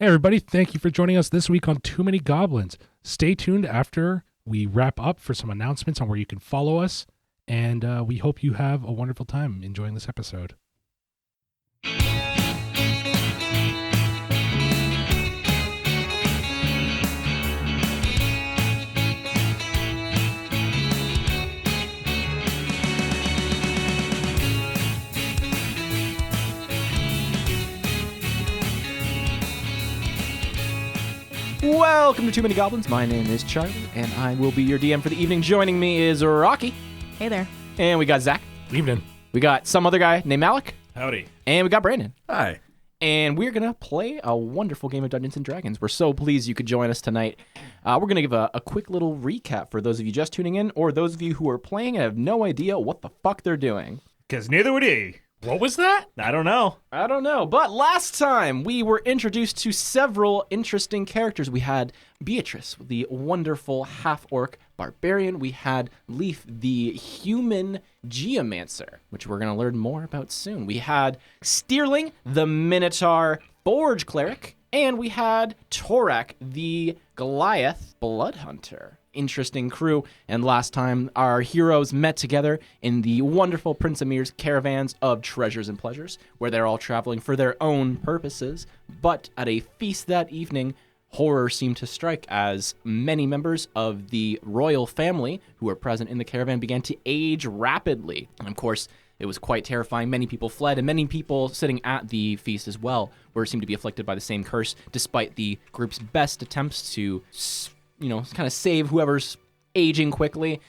Hey, everybody. Thank you for joining us this week on Too Many Goblins. Stay tuned after we wrap up for some announcements on where you can follow us. And we hope you have a wonderful time enjoying this episode. Welcome to Too Many Goblins. My name is Charlie, and I will be your DM for the evening. Joining me is Rocky. Hey there. And we got Zach. Evening. We got some other guy named Alec. Howdy. And we got Brandon. Hi. And we're going to play a wonderful game of Dungeons & Dragons. We're so pleased you could join us tonight. We're going to give a quick little recap for those of you just tuning in, or those of you who are playing and have no idea what the fuck they're doing. Because neither would he. What was that? I don't know. But last time we were introduced to several interesting characters. We had Beatrice, the wonderful half-orc barbarian. We had Leaf, the human geomancer, which we're going to learn more about soon. We had Steerling, the minotaur forge cleric. And we had Torak, the Goliath blood hunter. Interesting crew. And last time our heroes met together in the wonderful Prince Amir's caravans of treasures and pleasures, where they're all traveling for their own purposes. But at a feast that evening, horror seemed to strike as many members of the royal family who were present in the caravan began to age rapidly. And of course, it was quite terrifying. Many people fled, and many people sitting at the feast as well seemed to be afflicted by the same curse, despite the group's best attempts to, kind of save whoever's aging quickly.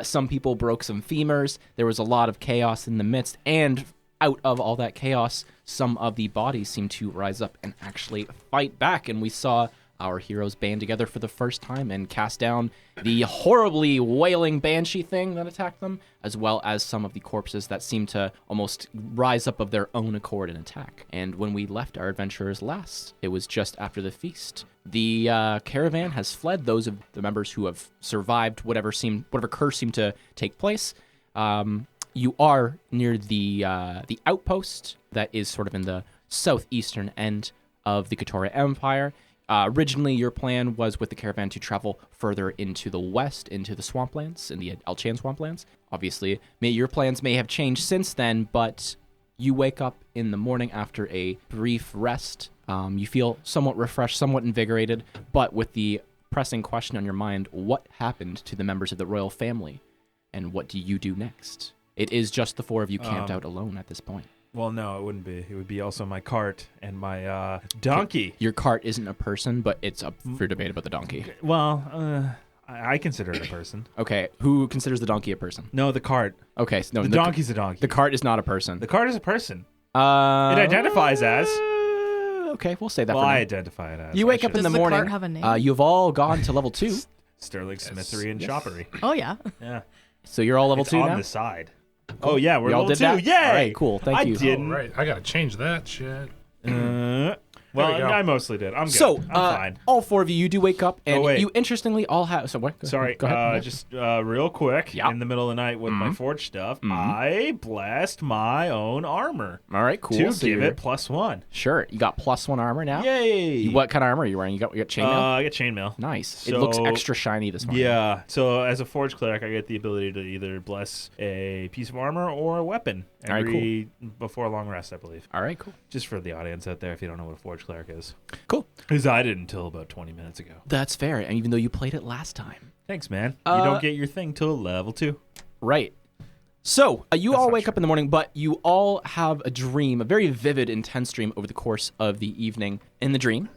Some people broke some femurs. There was a lot of chaos in the midst, and out of all that chaos, some of the bodies seemed to rise up and actually fight back, and we saw our heroes band together for the first time and cast down the horribly wailing banshee thing that attacked them, as well as some of the corpses that seemed to almost rise up of their own accord and attack. And when we left our adventurers last, it was just after the feast. The caravan has fled. Those of the members who have survived whatever curse seemed to take place. You are near the outpost that is sort of in the southeastern end of the Katoria Empire. Originally, your plan was with the caravan to travel further into the west, into the swamplands, in the Elchan swamplands. Obviously, your plans may have changed since then, but you wake up in the morning after a brief rest. You feel somewhat refreshed, somewhat invigorated, but with the pressing question on your mind, what happened to the members of the royal family, and what do you do next? It is just the four of you camped out alone at this point. Well, no, it wouldn't be. It would be also my cart and my donkey. Your cart isn't a person, but it's up for debate about the donkey. Well, I consider it a person. Okay, who considers the donkey a person? No, the cart. Okay, so no, the donkey's a donkey. The cart is not a person. The cart is a person. It It identifies as. Okay, we'll say that Well, for now. I identify it as. You wake up in the Does the morning. cart have a name? You've all gone to level 2, Steerling Smithery and Shoppery. Oh, yeah. Yeah. so you're all level It's 2 on now? the side. Oh, yeah, we're Y'all level did 2. that? Yay! All right, cool. Thank you. I didn't. Oh, right. I got to change that shit. Well, we go. I mostly did. I'm good. So, I'm fine. all four of you do wake up, and wait. you interestingly all have... So what? Sorry, Go ahead. just real quick, Yeah. in the middle of the night with my forge stuff, I blessed my own armor All right, cool. to So give you're- it +1. Sure, you got +1 armor now? Yay! What kind of armor are you wearing? You got chainmail? I get chainmail. Nice. It looks so- extra shiny this morning. Yeah, so as a forge cleric, I get the ability to either bless a piece of armor or a weapon All right, before a long rest, I believe. All right, cool. Just for the audience out there, if you don't know what a forge cleric is. Cool. Because I did until about 20 minutes ago. That's fair, and even though you played it last time. Thanks, man. You don't get your thing till level 2. Right. So, you all not wake up in the morning, but you all have a dream, a very vivid, intense dream over the course of the evening. In the dream,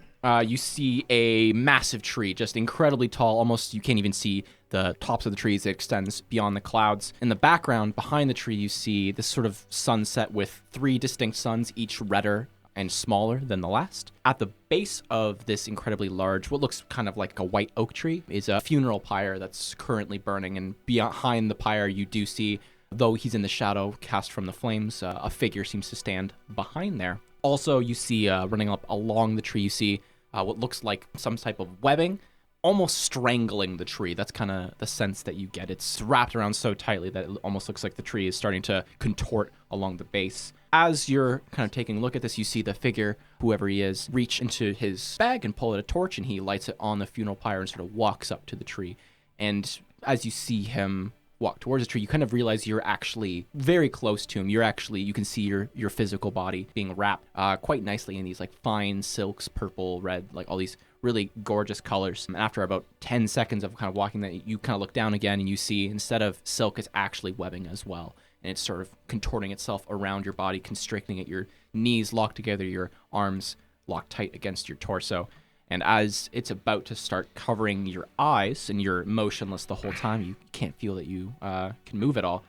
you see a massive tree, just incredibly tall, almost you can't even see the tops of the trees. It extends beyond the clouds. In the background, behind the tree, you see this sort of sunset with 3 distinct suns, each redder and smaller than the last. At the base of this incredibly large, what looks kind of like a white oak tree, is a funeral pyre that's currently burning, and behind the pyre you do see, though he's in the shadow cast from the flames, a figure seems to stand behind there. Also, you see running up along the tree, you see what looks like some type of webbing, almost strangling the tree. That's kind of the sense that you get. It's wrapped around so tightly that it almost looks like the tree is starting to contort along the base. As you're kind of taking a look at this, you see the figure, whoever he is, reach into his bag and pull out a torch, and he lights it on the funeral pyre and sort of walks up to the tree. And as you see him walk towards the tree, you kind of realize you're actually very close to him. You can see your physical body being wrapped quite nicely in these like fine silks, purple, red, like all these really gorgeous colors. And after about 10 seconds of kind of walking that, you kind of look down again and you see instead of silk, it's actually webbing as well. And it's sort of contorting itself around your body, constricting it. Your knees locked together, your arms locked tight against your torso. And as it's about to start covering your eyes and you're motionless the whole time, you can't feel that you can move at all,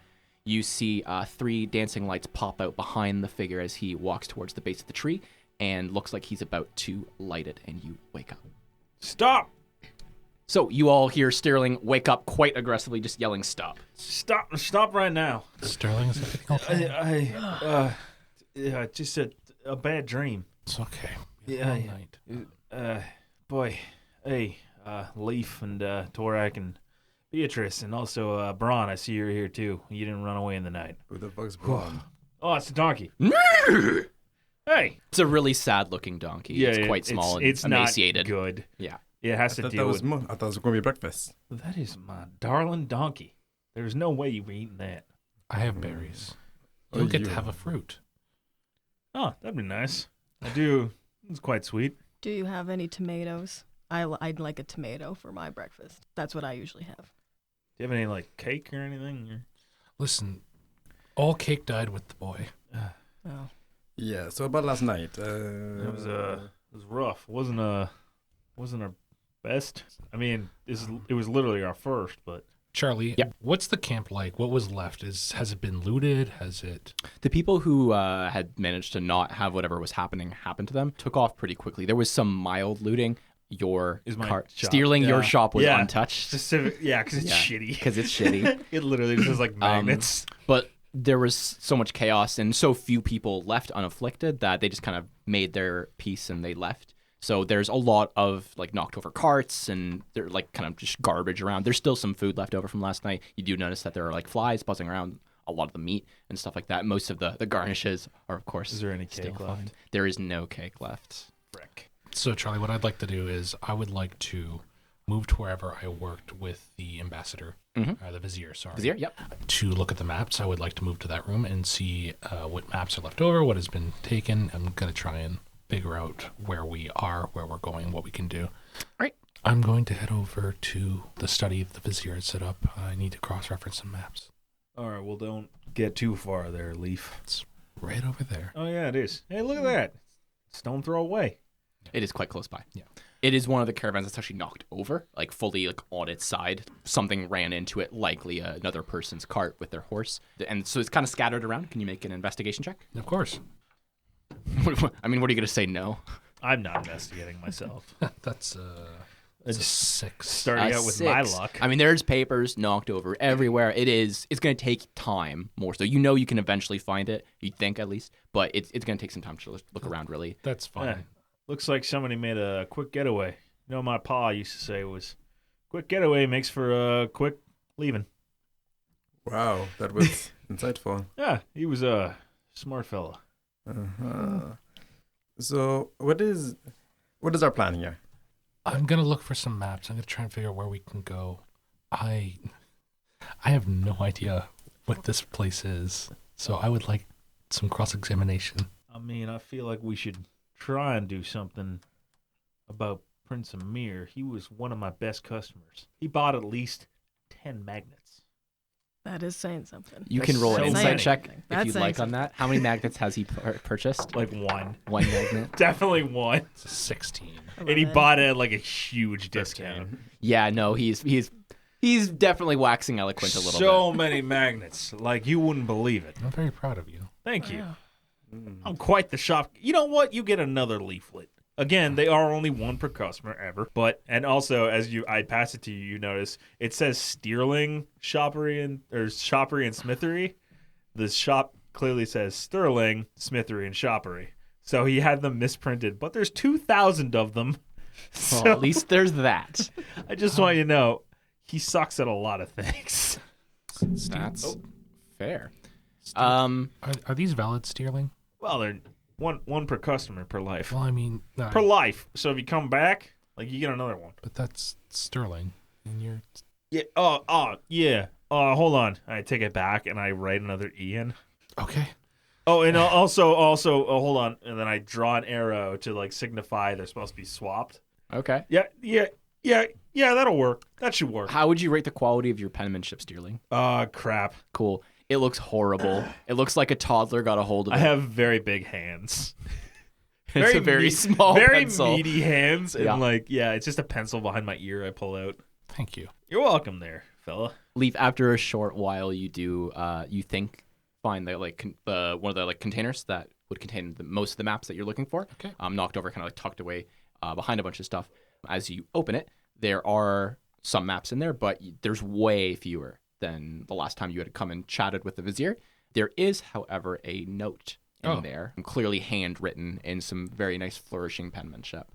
you see 3 dancing lights pop out behind the figure as he walks towards the base of the tree and looks like he's about to light it, and you wake up. Stop! So you all hear Steerling wake up quite aggressively, just yelling, "Stop. Stop right now. Sterling, is everything okay? Just a bad dream. It's okay. Yeah, All night. Boy, hey, Leaf and Torak and Beatrice and also Braun, I see you're here too. You didn't run away in the night. Who the fuck's Braun? Oh, it's a donkey. Hey! It's a really sad-looking donkey. Yeah, it's quite small and emaciated. Not good. Yeah. It has to deal with... I thought that was going to be breakfast. That is my darling donkey. There's no way you were eating that. I have berries. Oh, You'll get you- to have a fruit. Oh, that'd be nice. I do. It's quite sweet. Do you have any tomatoes? I'd like a tomato for my breakfast. That's what I usually have. Do you have any, like, cake or anything? Or... Listen, all cake died with the boy. Oh. Yeah, so about last night. It was rough. It wasn't our best. I mean, it was literally our first, but... Charlie, Yep. What's the camp like? What was left? Has it been looted? Has it... The people who had managed to not have whatever was happening happen to them took off pretty quickly. There was some mild looting. Your Is my car, shop. Steerling, your Yeah. shop was Yeah. untouched Specific, yeah, because it's Yeah. shitty. because it's shitty. It literally just has, like, magnets. But there was so much chaos and so few people left unafflicted that they just kind of made their peace and they left. So there's a lot of like knocked over carts and they're like kind of just garbage around. There's still some food left over from last night. You do notice that there are like flies buzzing around a lot of the meat and stuff like that. Most of the garnishes are, of course, Is there any still cake left? fine. There is no cake left. Frick. So, Charlie, what I'd like to do is I would like to move to wherever I worked with the ambassador, the vizier, sorry. Vizier, yep. To look at the maps, I would like to move to that room and see what maps are left over, what has been taken. I'm going to try and figure out where we are, where we're going, what we can do. Right. I'm going to head over to the study the vizier had set up. I need to cross-reference some maps. All right, well, don't get too far there, Leaf. It's right over there. Oh, yeah, it is. Hey, look at that. Stone throw away. It is quite close by. Yeah. It is one of the caravans that's actually knocked over, like fully like on its side. Something ran into it, likely another person's cart with their horse. And so it's kind of scattered around. Can you make an investigation check? Of course. I mean, what are you going to say no? I'm not investigating myself. That's It's a 6. starting out with my 6. luck. I mean, there's papers knocked over everywhere. It's going to take time more. So you can eventually find it, you think at least, but it's going to take some time to look around really. That's fine. Yeah. Looks like somebody made a quick getaway. You know, my pa used to say was, quick getaway makes for a quick leaving. Wow, that was insightful. Yeah, he was a smart fella. Uh-huh. So, what is our plan here? I'm going to look for some maps. I'm going to try and figure out where we can go. I have no idea what this place is, so I would like some cross-examination. I mean, I feel like we should try and do something about Prince Amir. He was one of my best customers. He bought at least 10 magnets. That is saying something. You That's can roll so an insight many. check if That's you'd saying like on something. that. How many magnets has he purchased? Like one. One magnet. Definitely one. It's a 16. And he bought it at like a huge discount. Yeah, no, he's definitely waxing eloquent a little So many magnets. Like, you wouldn't believe it. I'm very proud of you. Thank you. Wow. I'm quite the shop. You know what? You get another leaflet. Again, they are only one per customer ever. And also, as I pass it to you, you notice it says Steerling Shoppery and Smithery. The shop clearly says Sterling, Smithery, and Shoppery. So he had them misprinted, but there's 2,000 of them. Well, at least there's that. I just want you to know, he sucks at a lot of things. That's fair. Are these valid, Steerling? Well, they're one per customer per life. Well, I mean, no, Per life. So if you come back, like you get another one. but that's sterling, and you're Yeah. Yeah. Hold on. I take it back and I write another E in. okay. Oh, and also, hold on. And then I draw an arrow to like signify they're supposed to be swapped. Okay. Yeah. That'll work. That should work. How would you rate the quality of your penmanship, Steerling? Crap. Cool. It looks horrible. It looks like a toddler got a hold of it. I have very big hands. It's a very small very pencil. meaty hands, and Yeah. it's just a pencil behind my ear I pull out. Thank you. You're welcome, there, fella. Leaf. After a short while, you find the one of the like containers that would contain most of the maps that you're looking for. Okay. Knocked over, kind of like tucked away behind a bunch of stuff. As you open it, there are some maps in there, but there's way fewer than the last time you had come and chatted with the vizier. There is, however, a note in there, clearly handwritten in some very nice flourishing penmanship.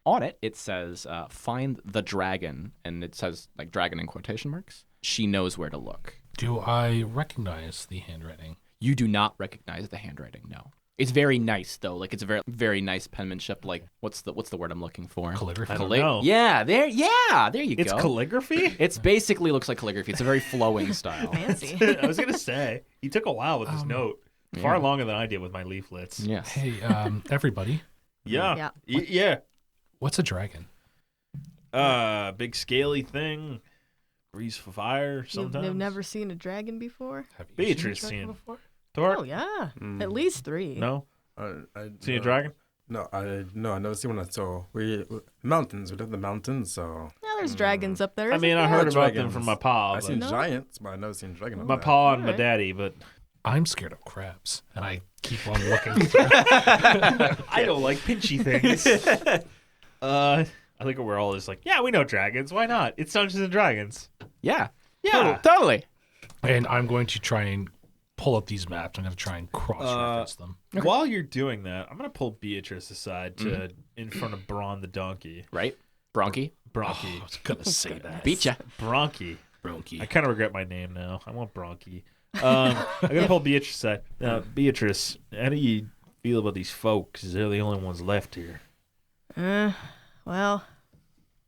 On it, it says, find the dragon, and it says, like, dragon in quotation marks. She knows where to look. Do I recognize the handwriting? You do not recognize the handwriting, no. It's very nice, though. Like, it's a very, very nice penmanship. Like, what's the word I'm looking for? Calligraphy? I don't know. Yeah, there you It's go. calligraphy? It's basically looks like calligraphy. It's a very flowing style. Fancy. I was going to say, he took a while with his note. Far longer than I did with my leaflets. Yes. Hey, everybody, Yeah. Yeah. Yeah. what's a dragon? Big scaly thing. Breathes fire sometimes. You've never seen a dragon before? Have you Beatrice seen a dragon seen. before? Thor? Oh yeah, at least 3. No? I Seen a dragon? No, I never seen one. So mountains. We live in the mountains, so Yeah, there's dragons up there. I mean, I isn't heard there? about them Dragons. from my pa. I've But seen No. giants, but I've never seen dragon. my up there. pa and my Alright. daddy, but I'm scared of crabs, and I keep on looking. I don't like pinchy things. I think we're all just like, yeah, we know dragons. Why not? It's Dungeons and Dragons. Yeah. Yeah. Totally. And I'm going to try and pull up these maps. I'm going to try and cross-reference them. While you're doing that, I'm gonna pull Beatrice aside to in front of Braun the donkey. Right? Bronchi? Bronchi. I was going to say that. Beat ya. Bronchi. Bronchi. I kind of regret my name now. I want Bronchi. I'm gonna pull Beatrice aside. Now, Beatrice, how do you feel about these folks? They're the only ones left here. Well,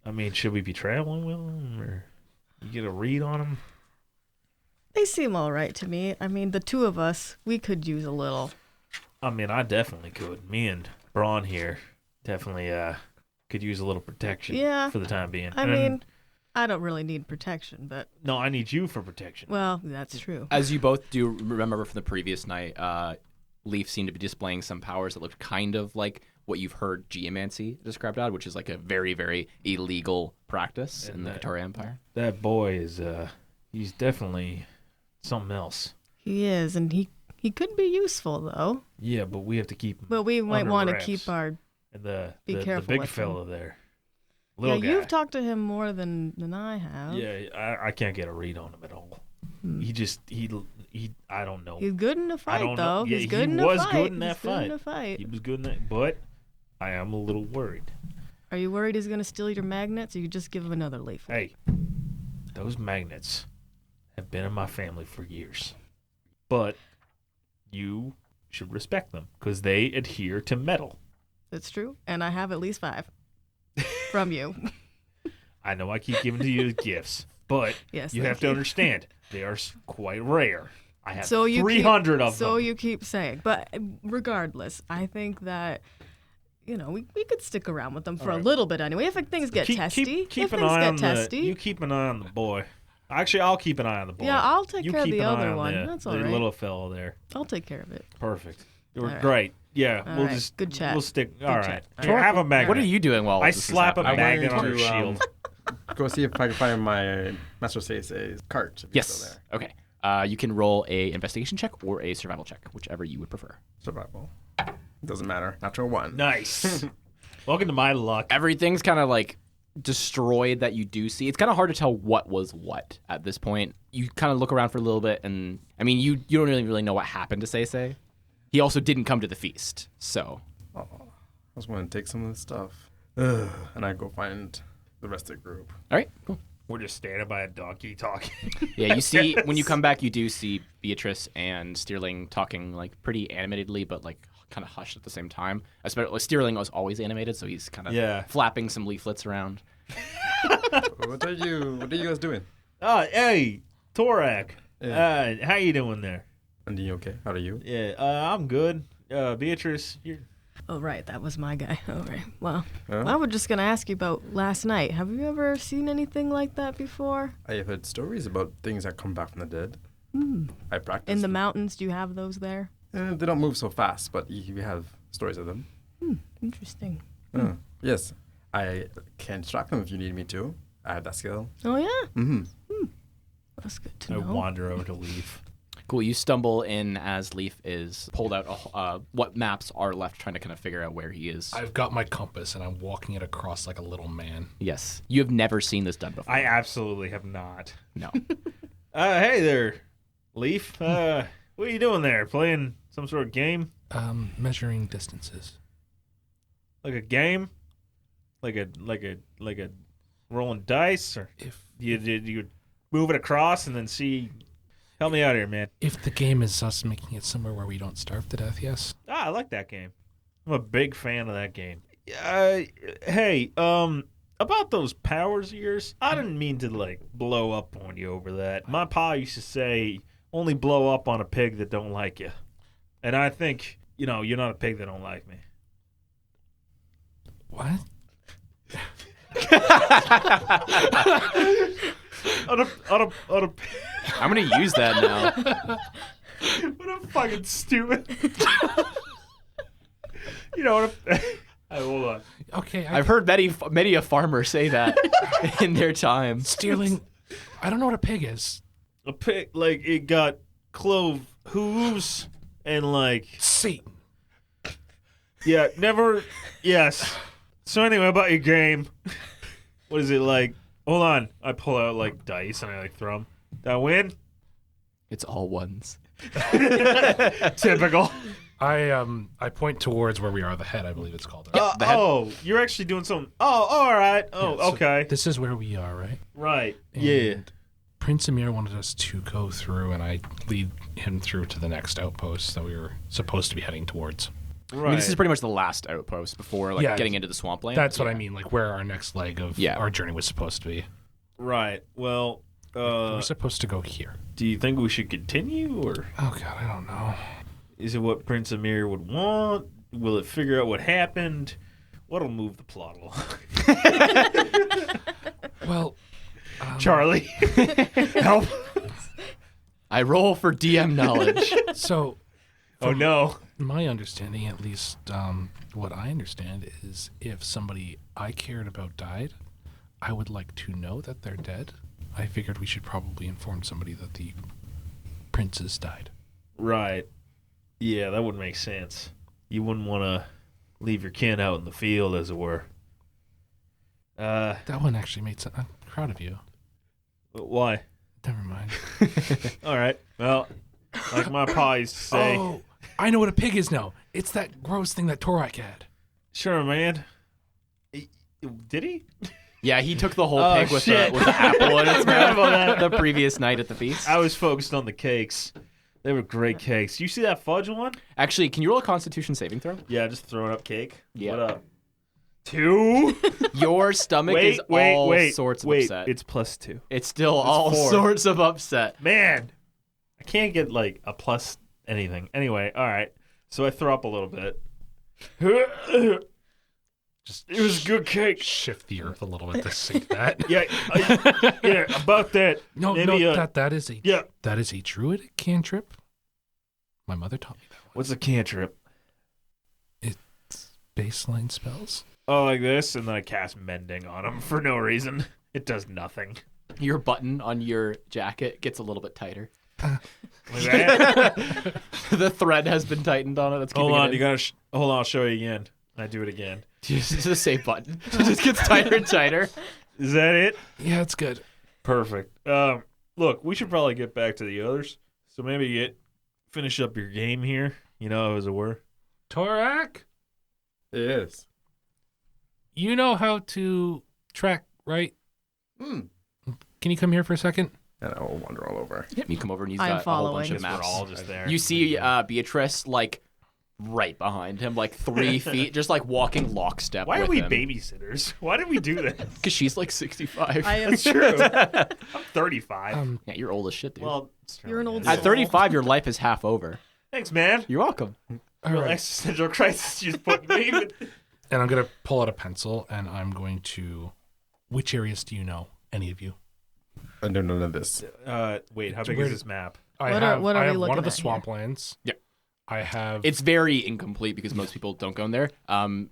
I mean, should we be traveling with them, or you get a read on them? they seem all right to me. I mean, the two of us, we could use a little. I mean, I definitely could. Me and Braun here definitely could use a little protection. Yeah. For the time being. I And- mean, I don't really need protection, but no, I need you for protection. well, that's true. As you both do remember from the previous night, Leaf seemed to be displaying some powers that looked kind of like what you've heard geomancy described out, which is like a very, very illegal practice in the Victoria Empire. That boy is he's definitely something else. He is, and he could be useful though. Yeah, but we have to keep him But we might under want to wraps. keep our. And the careful big with him. fella there. Yeah, Little guy. you've talked to him more than I have. Yeah, I can't get a read on him at all. He just he I don't know. He's good in a fight, don't though. know. Yeah, He's good he in a was fight. good in that He's good in fight. a fight. He was good in that, but I am a little worried. Are you worried he's gonna steal your magnets, or you just give him another leaf? Hey, those magnets have been in my family for years, but you should respect them because they adhere to metal. That's true, and I have at least 5 from you. I know I keep giving to you gifts, but Yes, you thank have to you. understand they are quite rare. I have So you 300 keep, of them. So you keep saying, but regardless, I think that we could stick around with them for a Alright. little bit anyway. If things get testy, Keep if an things eye get on testy, you keep an eye on the boy. Actually, I'll keep an eye on the boy. Yeah, I'll take You care of keep the an eye other on one. The, That's the all right. little fellow there. I'll take care of it. Perfect. You were All right. great. Yeah, All we'll right. just Good chat. We'll stick. Good all right. chat. Here, have a magnet. What are you doing while I this is slap a happening? magnet on going her to, shield. Go see if I can find my Master Sei's cart. If he's still Yes. there. Okay. You can roll a investigation check or a survival check, whichever you would prefer. Survival. Doesn't matter. Natural 1. Nice. Welcome to my luck. Everything's kind of like destroyed that you do see. It's kind of hard to tell what was what at this point. You kind of look around for a little bit, and I mean, you don't really know what happened to Sei. He also didn't come to the feast, so I just want to take some of this stuff. And I go find the rest of the group. All right, cool. We're just standing by a donkey talking. Yeah, you see when you come back, you do see Beatrice and Steerling talking like pretty animatedly, but like kind of hushed at the same time. Especially Steerling was always animated, so he's kind of flapping some leaflets around. What are you guys doing? Oh, hey, Torak. Yeah. How you doing there? And you okay? How are you? Yeah, I'm good. Beatrice, you're... Oh, right. That was my guy. All right. Well, Huh? I was just going to ask you about last night. Have you ever seen anything like that before? I have heard stories about things that come back from the dead. I practice. In the mountains, do you have those there? They don't move so fast, but we have stories of them. Interesting. Yes. I can track them if you need me to. I have that skill. Oh, yeah? Mm-hmm. That's good to I know. wander over to Leaf. Cool. You stumble in as Leaf is pulled out what maps are left, trying to kind of figure out where he is. I've got my compass and I'm walking it across like a little man. Yes, you have never seen this done before. I absolutely have not. No. Hey there, Leaf. What are you doing there? Playing some sort of game? Measuring distances. Like a game? Like a rolling dice? Or If you move it across and then see... Help me out here, man. If the game is us making it somewhere where we don't starve to death, yes. I like that game. I'm a big fan of that game. Hey, about those powers of yours, I didn't mean to, like, blow up on you over that. My pa used to say, only blow up on a pig that don't like you. And I think, you're not a pig that don't like me. What? on a I'm gonna use that now. What a fucking stupid. What hold on. Okay, I've heard many a farmer say that in their time. Steerling. I don't know what a pig is. A pig, like, it got clove hooves and, like... Satan. Yeah, never... Yes. So anyway, about your game. What is it like? Hold on. I pull out, like, dice and I, like, throw them. Did I win? It's all ones. Typical. I point towards where we are, the head, I believe it's called. the head. Oh, you're actually doing something. Oh, all right. Oh, Yeah, so okay. This is where we are, right? Right. And Yeah. Prince Amir wanted us to go through, and I lead him through to the next outpost that we were supposed to be heading towards. Right. I mean, this is pretty much the last outpost before getting into the swampland. That's what I mean, like where our next leg of Yeah. our journey was supposed to be. Right. Well, We're supposed to go here. do you think we should continue, or Oh God, I don't know. is it what Prince Amir would want? Will it figure out what happened? What'll move the plot along? Well, Charlie, help. I roll for DM knowledge. so Oh no. my understanding, at least what I understand, is if somebody I cared about died, I would like to know that they're dead. I figured we should probably inform somebody that the princess died. Right. Yeah, that would make sense. You wouldn't want to leave your kin out in the field, as it were. That one actually made sense. I'm proud of you. Why? Never mind. All right. Well, like my pa used to say, Oh, I know what a pig is now. It's that gross thing that Torak had. sure, man. Did he? Yeah, he took the whole Oh, pig with shit. the apple in its Forgot about mouth that. the previous night at the feast. I was focused on the cakes. They were great cakes. You see that fudge one? Actually, can you roll a Constitution saving throw? Yeah, just throwing up cake. Yeah. What up? 2? Your stomach is all sorts of upset. It's +2. It's still all 4. sorts of upset. Man, I can't get like a plus anything. Anyway, all right. So I throw up a little bit. Just It was good cake. shift the earth a little bit to sink that. Yeah, yeah, about that. No, Maybe, no, that is a Yeah. that is a druid cantrip. My mother taught me that one. What's a cantrip? It's baseline spells. Oh, like this, and then I cast mending on him for no reason. It does nothing. Your button on your jacket gets a little bit tighter. Like that. The thread has been tightened on it. That's Hold keeping on, it you in. gotta. Hold on, I'll show you again. I do it again. It's the save button. It just gets tighter and tighter. Is that it? Yeah, it's good. Perfect. Look, we should probably get back to the others. So maybe finish up your game here. As it were. Torak, Yes. you know how to track, right? Hmm. Can you come here for a second? And I will wander all over. You come over and he's I'm got a whole bunch following. of Guess we're maps. all just there. You see Beatrice like right behind him, like 3 feet, just like walking lockstep. Why are with we him. babysitters? Why did we do this? Because she's like 65. I am. That's true. I'm 35. Yeah, you're old as shit, dude. Well, You're an old At 35, your life is half over. thanks, man. You're welcome. All Real right. existential crisis you just put me. But And I'm going to pull out a pencil and I'm going to. Which areas do you know? Any of you? I don't know none of this. wait, how big Where- is this map? I What have, are we I have one looking of the at here? swamplands. Yeah. I have. It's very incomplete because most people don't go in there.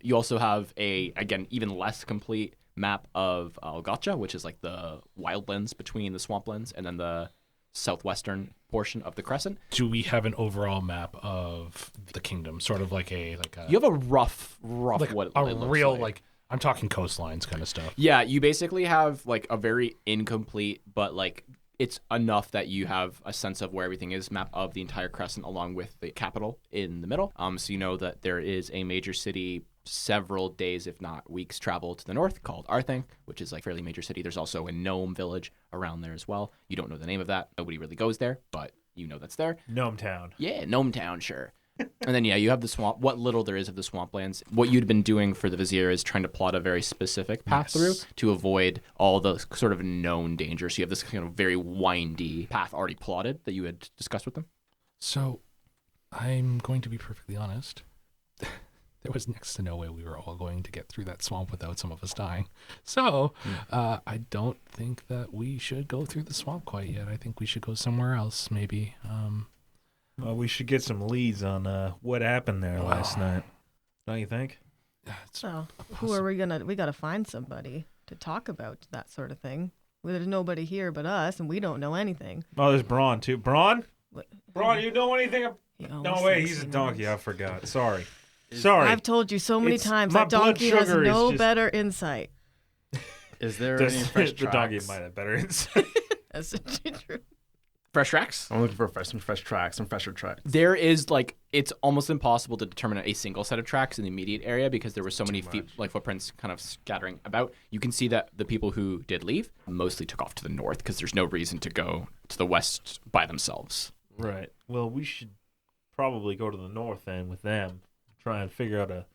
You also have again, even less complete map of Algacha, which is like the wildlands between the swamplands and then the southwestern portion of the crescent. Do we have an overall map of the kingdom? Sort of like a. You have a rough like what a it looks real, like. I'm talking coastlines kind of stuff. Yeah, you basically have like a very incomplete, but like it's enough that you have a sense of where everything is, map of the entire crescent along with the capital in the middle. So you know that there is a major city several days, if not weeks, travel to the north called Arthang, which is like a fairly major city. There's also a gnome village around there as well. You don't know the name of that. Nobody really goes there, but you know that's there. Gnome Town. Yeah, Gnome Town, sure. And then, yeah, you have the swamp, what little there is of the swamplands. What you'd been doing for the Vizier is trying to plot a very specific path through to avoid all the sort of known dangers. So you have this kind of very windy path already plotted that you had discussed with them. So, I'm going to be perfectly honest. There was next to no way we were all going to get through that swamp without some of us dying. So, I don't think that we should go through the swamp quite yet. I think we should go somewhere else, maybe. Well, we should get some leads on what happened there last night. Don't you think? So, who are we gonna? We gotta find somebody to talk about that sort of thing. Well, there's nobody here but us, and we don't know anything. Oh, there's Braun too. Braun? What- Braun, you know anything? He always No way, thinks he's a he donkey. knows. I forgot. Sorry. Sorry. I've told you so many It's- times my that blood donkey has sugar is no just- better insight. Is there Does- any fresh the donkey tracks? might have better insight. That's true. Fresh tracks? I'm looking for some fresh tracks, some fresher tracks. There is like, it's almost impossible to determine a single set of tracks in the immediate area because there were so many footprints kind of scattering about. You can see that the people who did leave mostly took off to the north because there's no reason to go to the west by themselves. Right. Well, we should probably go to the north end with them. Try and figure out a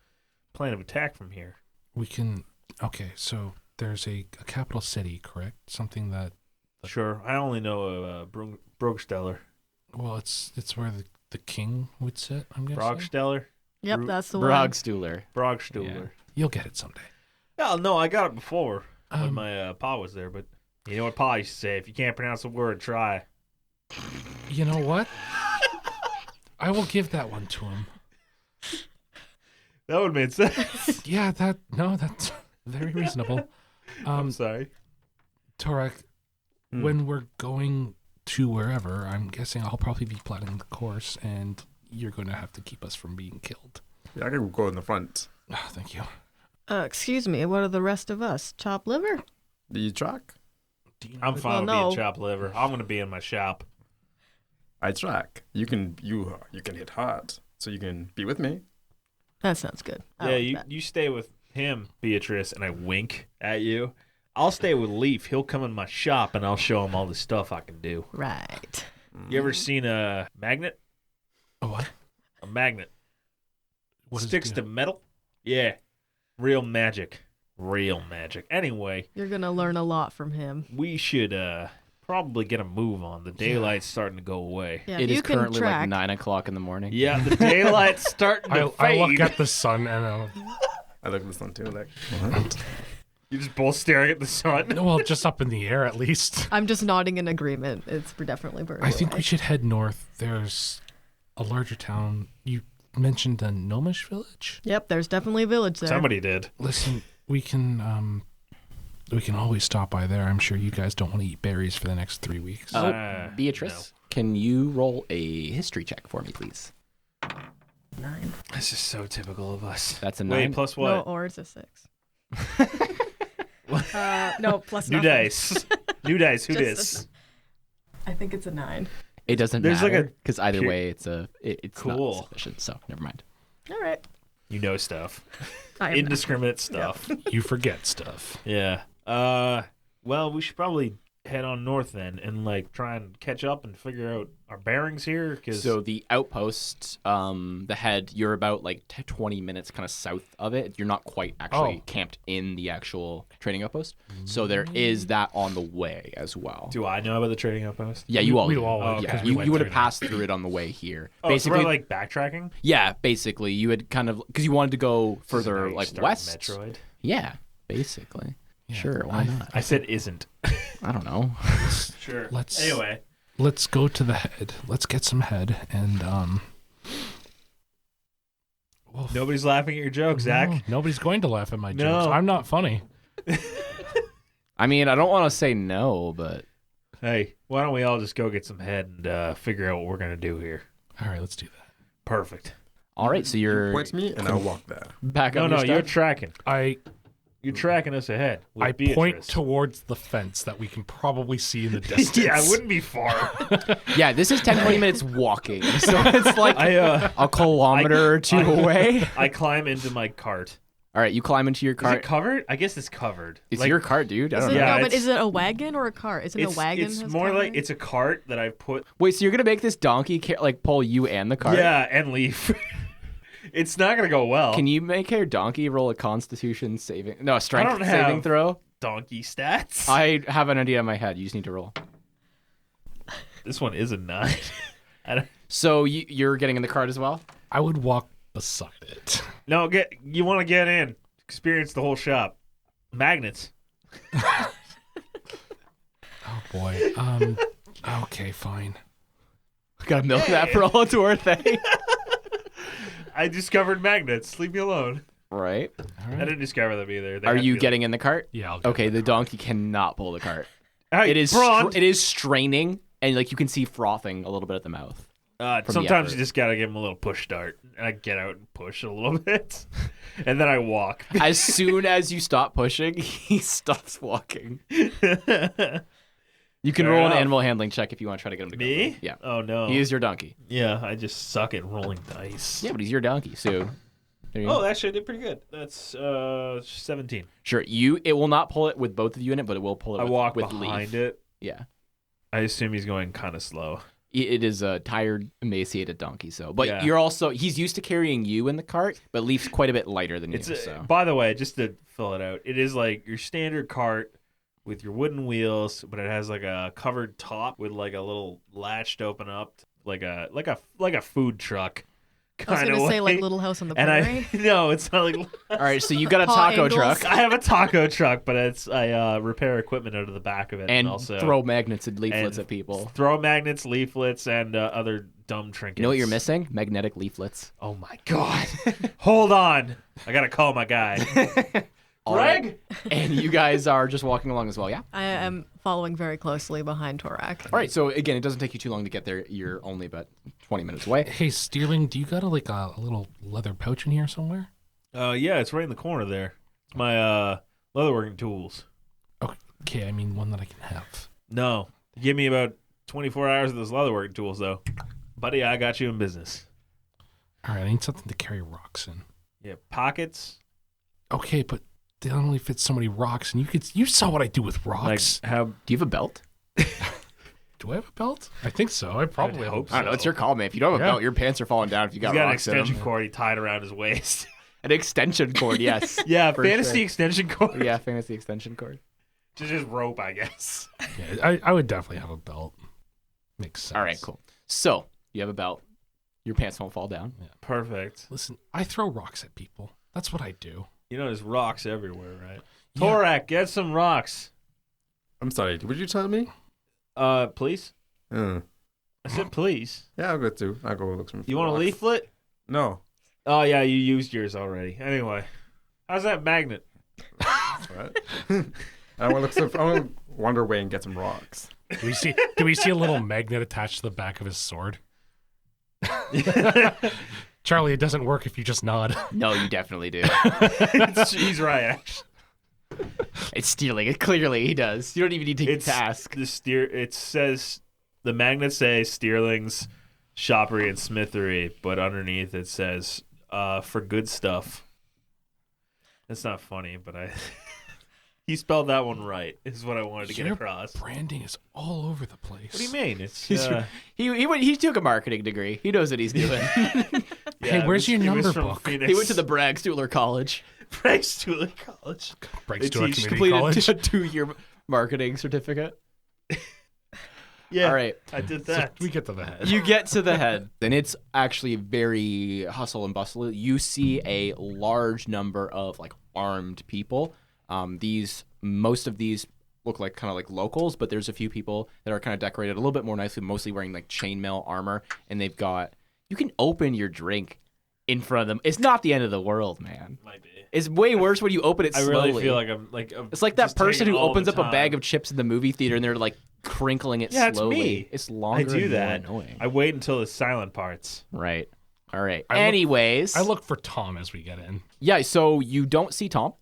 plan of attack from here. We can. Okay, so there's a capital city, correct? Something that. Sure. I only know Brogsteller. Well, it's where the king would sit. I'm guessing. Brogsteller? Yep, Ru- that's the one. Brogstuhler. Brogstuhler. You'll get it someday. Oh, no, I got it before when Um, my pa was there, but you know what pa used to say? If you can't pronounce a word, try. You know what? I will give that one to him. That would make sense. Yeah, that's very reasonable. I'm sorry. Torek, when we're going to wherever, I'm guessing I'll probably be plotting the course, and you're going to have to keep us from being killed. Yeah, I can go in the front. Oh, thank you. Excuse me, what are the rest of us? Chopped liver? Do you track? I'm fine with no. being chopped liver. I'm going to be in my shop. I track. You can hit hard, so you can be with me. That sounds good. I Yeah, like that. you stay with him, Beatrice, and I wink at you. I'll stay with Leaf. He'll come in my shop, and I'll show him all the stuff I can do. Right. You ever seen a magnet? Oh, what? A magnet. What does it Sticks do? to metal? Yeah. Real magic. Real magic. Anyway, You're gonna learn a lot from him. we should probably get a move on. The daylight's starting to go away. Yeah, It you is can currently track. like 9 o'clock in the morning. Yeah, the daylight's starting to I fade. look at the sun and I look at this one too, like, what? You're just both staring at the sun. well, just up in the air at least. I'm just nodding in agreement. It's definitely burned I think away. we should head north. There's a larger town. You mentioned a gnomish village. Yep, there's definitely a village there. Somebody did. Listen, we can always stop by there. I'm sure you guys don't want to eat berries for the next 3 weeks. Beatrice, can you roll a history check for me, please? 9. This is so typical of us. That's a Wait, 9. plus No, what? or it's a 6. No, plus New nothing. dice. New dice. Who Just dis? I think it's a 9. It doesn't There's like matter a because either pure- way, it's Cool. not sufficient. So never mind. All right. You know stuff. I am Indiscriminate stuff. You forget stuff. Yeah. Well, we should probably head on north then and like try and catch up and figure out our bearings here. Cause So the outpost, the head, you're about like 20 minutes kind of south of it. You're not quite actually camped in the actual trading outpost. So there is that on the way as well. do I know about the trading outpost? Yeah, you all. We do. all Oh, would, Yeah, 'cause we you went would have through that. passed through it on the way here. Oh, Basically, so we're like backtracking. yeah, basically you had kind of because you wanted to go further Now you like start west. Metroid. Yeah, basically. Yeah, Sure, why not? I said isn't. I don't know. Sure. Let's- Anyway. Let's go to the head. Let's get some head and well, Nobody's laughing at your joke, Zach. no, nobody's going to laugh at my No. jokes. I'm not funny. I mean, I don't want to say no, but Hey, why don't we all just go get some head and figure out what we're gonna do here? All right, let's do that. Perfect. all right. So you're Point to me, and I'll walk there. back No, up. no, your you're stuff? tracking. You're tracking us ahead. With I Beatrice. point towards the fence that we can probably see in the distance. Yeah, I wouldn't be far. Yeah, this is 10-20 minutes walking, so it's like I a kilometer or two away. I climb into my cart. All right, you climb into your Is cart. it covered? I guess it's covered. It's Like, your cart, dude. I Is don't it, know. Yeah, no, but it's- is it a wagon or a cart? Isn't a wagon? It's has more like covering? it's a cart that I've put. Wait, so you're gonna make this donkey like pull you and the cart? Yeah, and leaf. It's not gonna go well. Can you make your donkey roll a Constitution saving? No, a strength don't saving have- throw. donkey stats? I have an idea in my head. You just need to roll. This one is a 9. I don't... So you're getting in the cart as well. I would walk beside it. No, you want to get in, experience the whole shop. Magnets. Oh boy. Okay, fine. Gotta milk that for all it's worth, eh? I discovered magnets. Leave me alone. Right. All I right. didn't discover them either. They Are had to you be getting in the cart? Yeah. I'll go. Okay, the donkey cannot pull the cart. Like, hey, It is Braun! it is straining, and like you can see frothing a little bit at the mouth. from the Sometimes effort. you just gotta give them a little push start. And I get out and push a little bit, and then I walk. As soon as you stop pushing, he stops walking. You can Fair roll an enough. animal handling check if you want to try to get him to go. Me? Yeah. Oh no. He is your donkey. Yeah, I just suck at rolling dice. Yeah, but he's your donkey, so there you Oh, go. actually, I did pretty good. That's 17. Sure. It will not pull it with both of you in it, but it will pull it I with, walk with behind Leaf. it. Yeah. I assume he's going kind of slow. It is a tired, emaciated donkey, so but Yeah. you're also he's used to carrying you in the cart, but Leaf's quite a bit lighter than It's you. a, So By the way, just to fill it out, it is like your standard cart with your wooden wheels, but it has like a covered top with like a little latched open up, like a food truck. I was Kind of gonna say like Little House on the And Prairie. no, it's not like all right, so you got a Paw taco angles. truck I have a taco truck, but I repair equipment out of the back of it, and also throw magnets and leaflets and at people. throw magnets, leaflets, and other dumb trinkets. You know what you're missing? Magnetic leaflets. Oh my god! Hold on, I gotta call my guy. All right. And you guys are just walking along as well, yeah? I am following very closely behind Torak. All right, so again, it doesn't take you too long to get there. You're only about 20 minutes away. Hey, Steerling, do you got a little leather pouch in here somewhere? Yeah, it's right in the corner there. It's my leatherworking tools. Okay, I mean one that I can have. No, give me about 24 hours of those leatherworking tools, though, buddy. I got you in business. All right, I need something to carry rocks in. Yeah, pockets. Okay, but they only fit so many rocks, and you saw what I do with Like rocks. how? Do you have a belt? Do I have a belt? I think so. I probably hope hope I don't know. It's your call, man. If you don't have a Yeah. belt, your pants are falling down if you He's got got an rocks in 'em. extension cord he tied around his waist. An extension cord, yes. Yeah, For fantasy sure. extension cord. Yeah, fantasy extension cord. Just rope, I guess. Yeah, I would definitely have a belt. Makes sense. All right, cool. So you have a belt. Your pants won't fall down. Perfect. Listen, I throw rocks at people. That's what I do. You know, there's rocks everywhere, right? Yeah. Torak, get some rocks. I'm sorry. Would you tell me? Please. Uh, I said please. yeah, I'll go too. I'll go look some. You want a rocks. leaflet? No. Oh yeah, you used yours already. Anyway, how's that magnet? That's right. I want to look. I want to wander away and get some rocks. Do we see a little magnet attached to the back of his sword? Charlie, it doesn't work if you just nod. No, you definitely do. He's right. Actually, It's stealing. It clearly he does. You don't even need to ask. It says the magnets say Steerling's shoppery and smithery, but underneath it says for good stuff. It's not funny, but he spelled that one right. Is what I wanted to get Your across. branding is all over the place. What do you mean? It's He took a marketing degree. He knows what he's doing. Hey, where's your number book? He went to the Bragg Stuhler College. Bragg Stuhler College. Breaks They to a teach community college. Completed a 2-year marketing certificate. Yeah, All right. I did So that. we get to the head. You get to the head, and it's actually very hustle and bustle. You see a large number of like armed people. Most of these look like kind of like locals, but there's a few people that are kind of decorated a little bit more nicely, mostly wearing like chainmail armor, and they've got. You can open your drink in front of them. It's not the end of the world, man. Might be. It's way worse when you open it I slowly. really feel like I'm It's like that just person taking who all opens the up a bag time. of chips in the movie theater and they're like crinkling it Yeah, it's slowly. me. It's longer. I do and that. More annoying. I wait until the silent parts. Right. All right. I look- Anyways, I look for Tom as we get in. yeah. So you don't see Tom.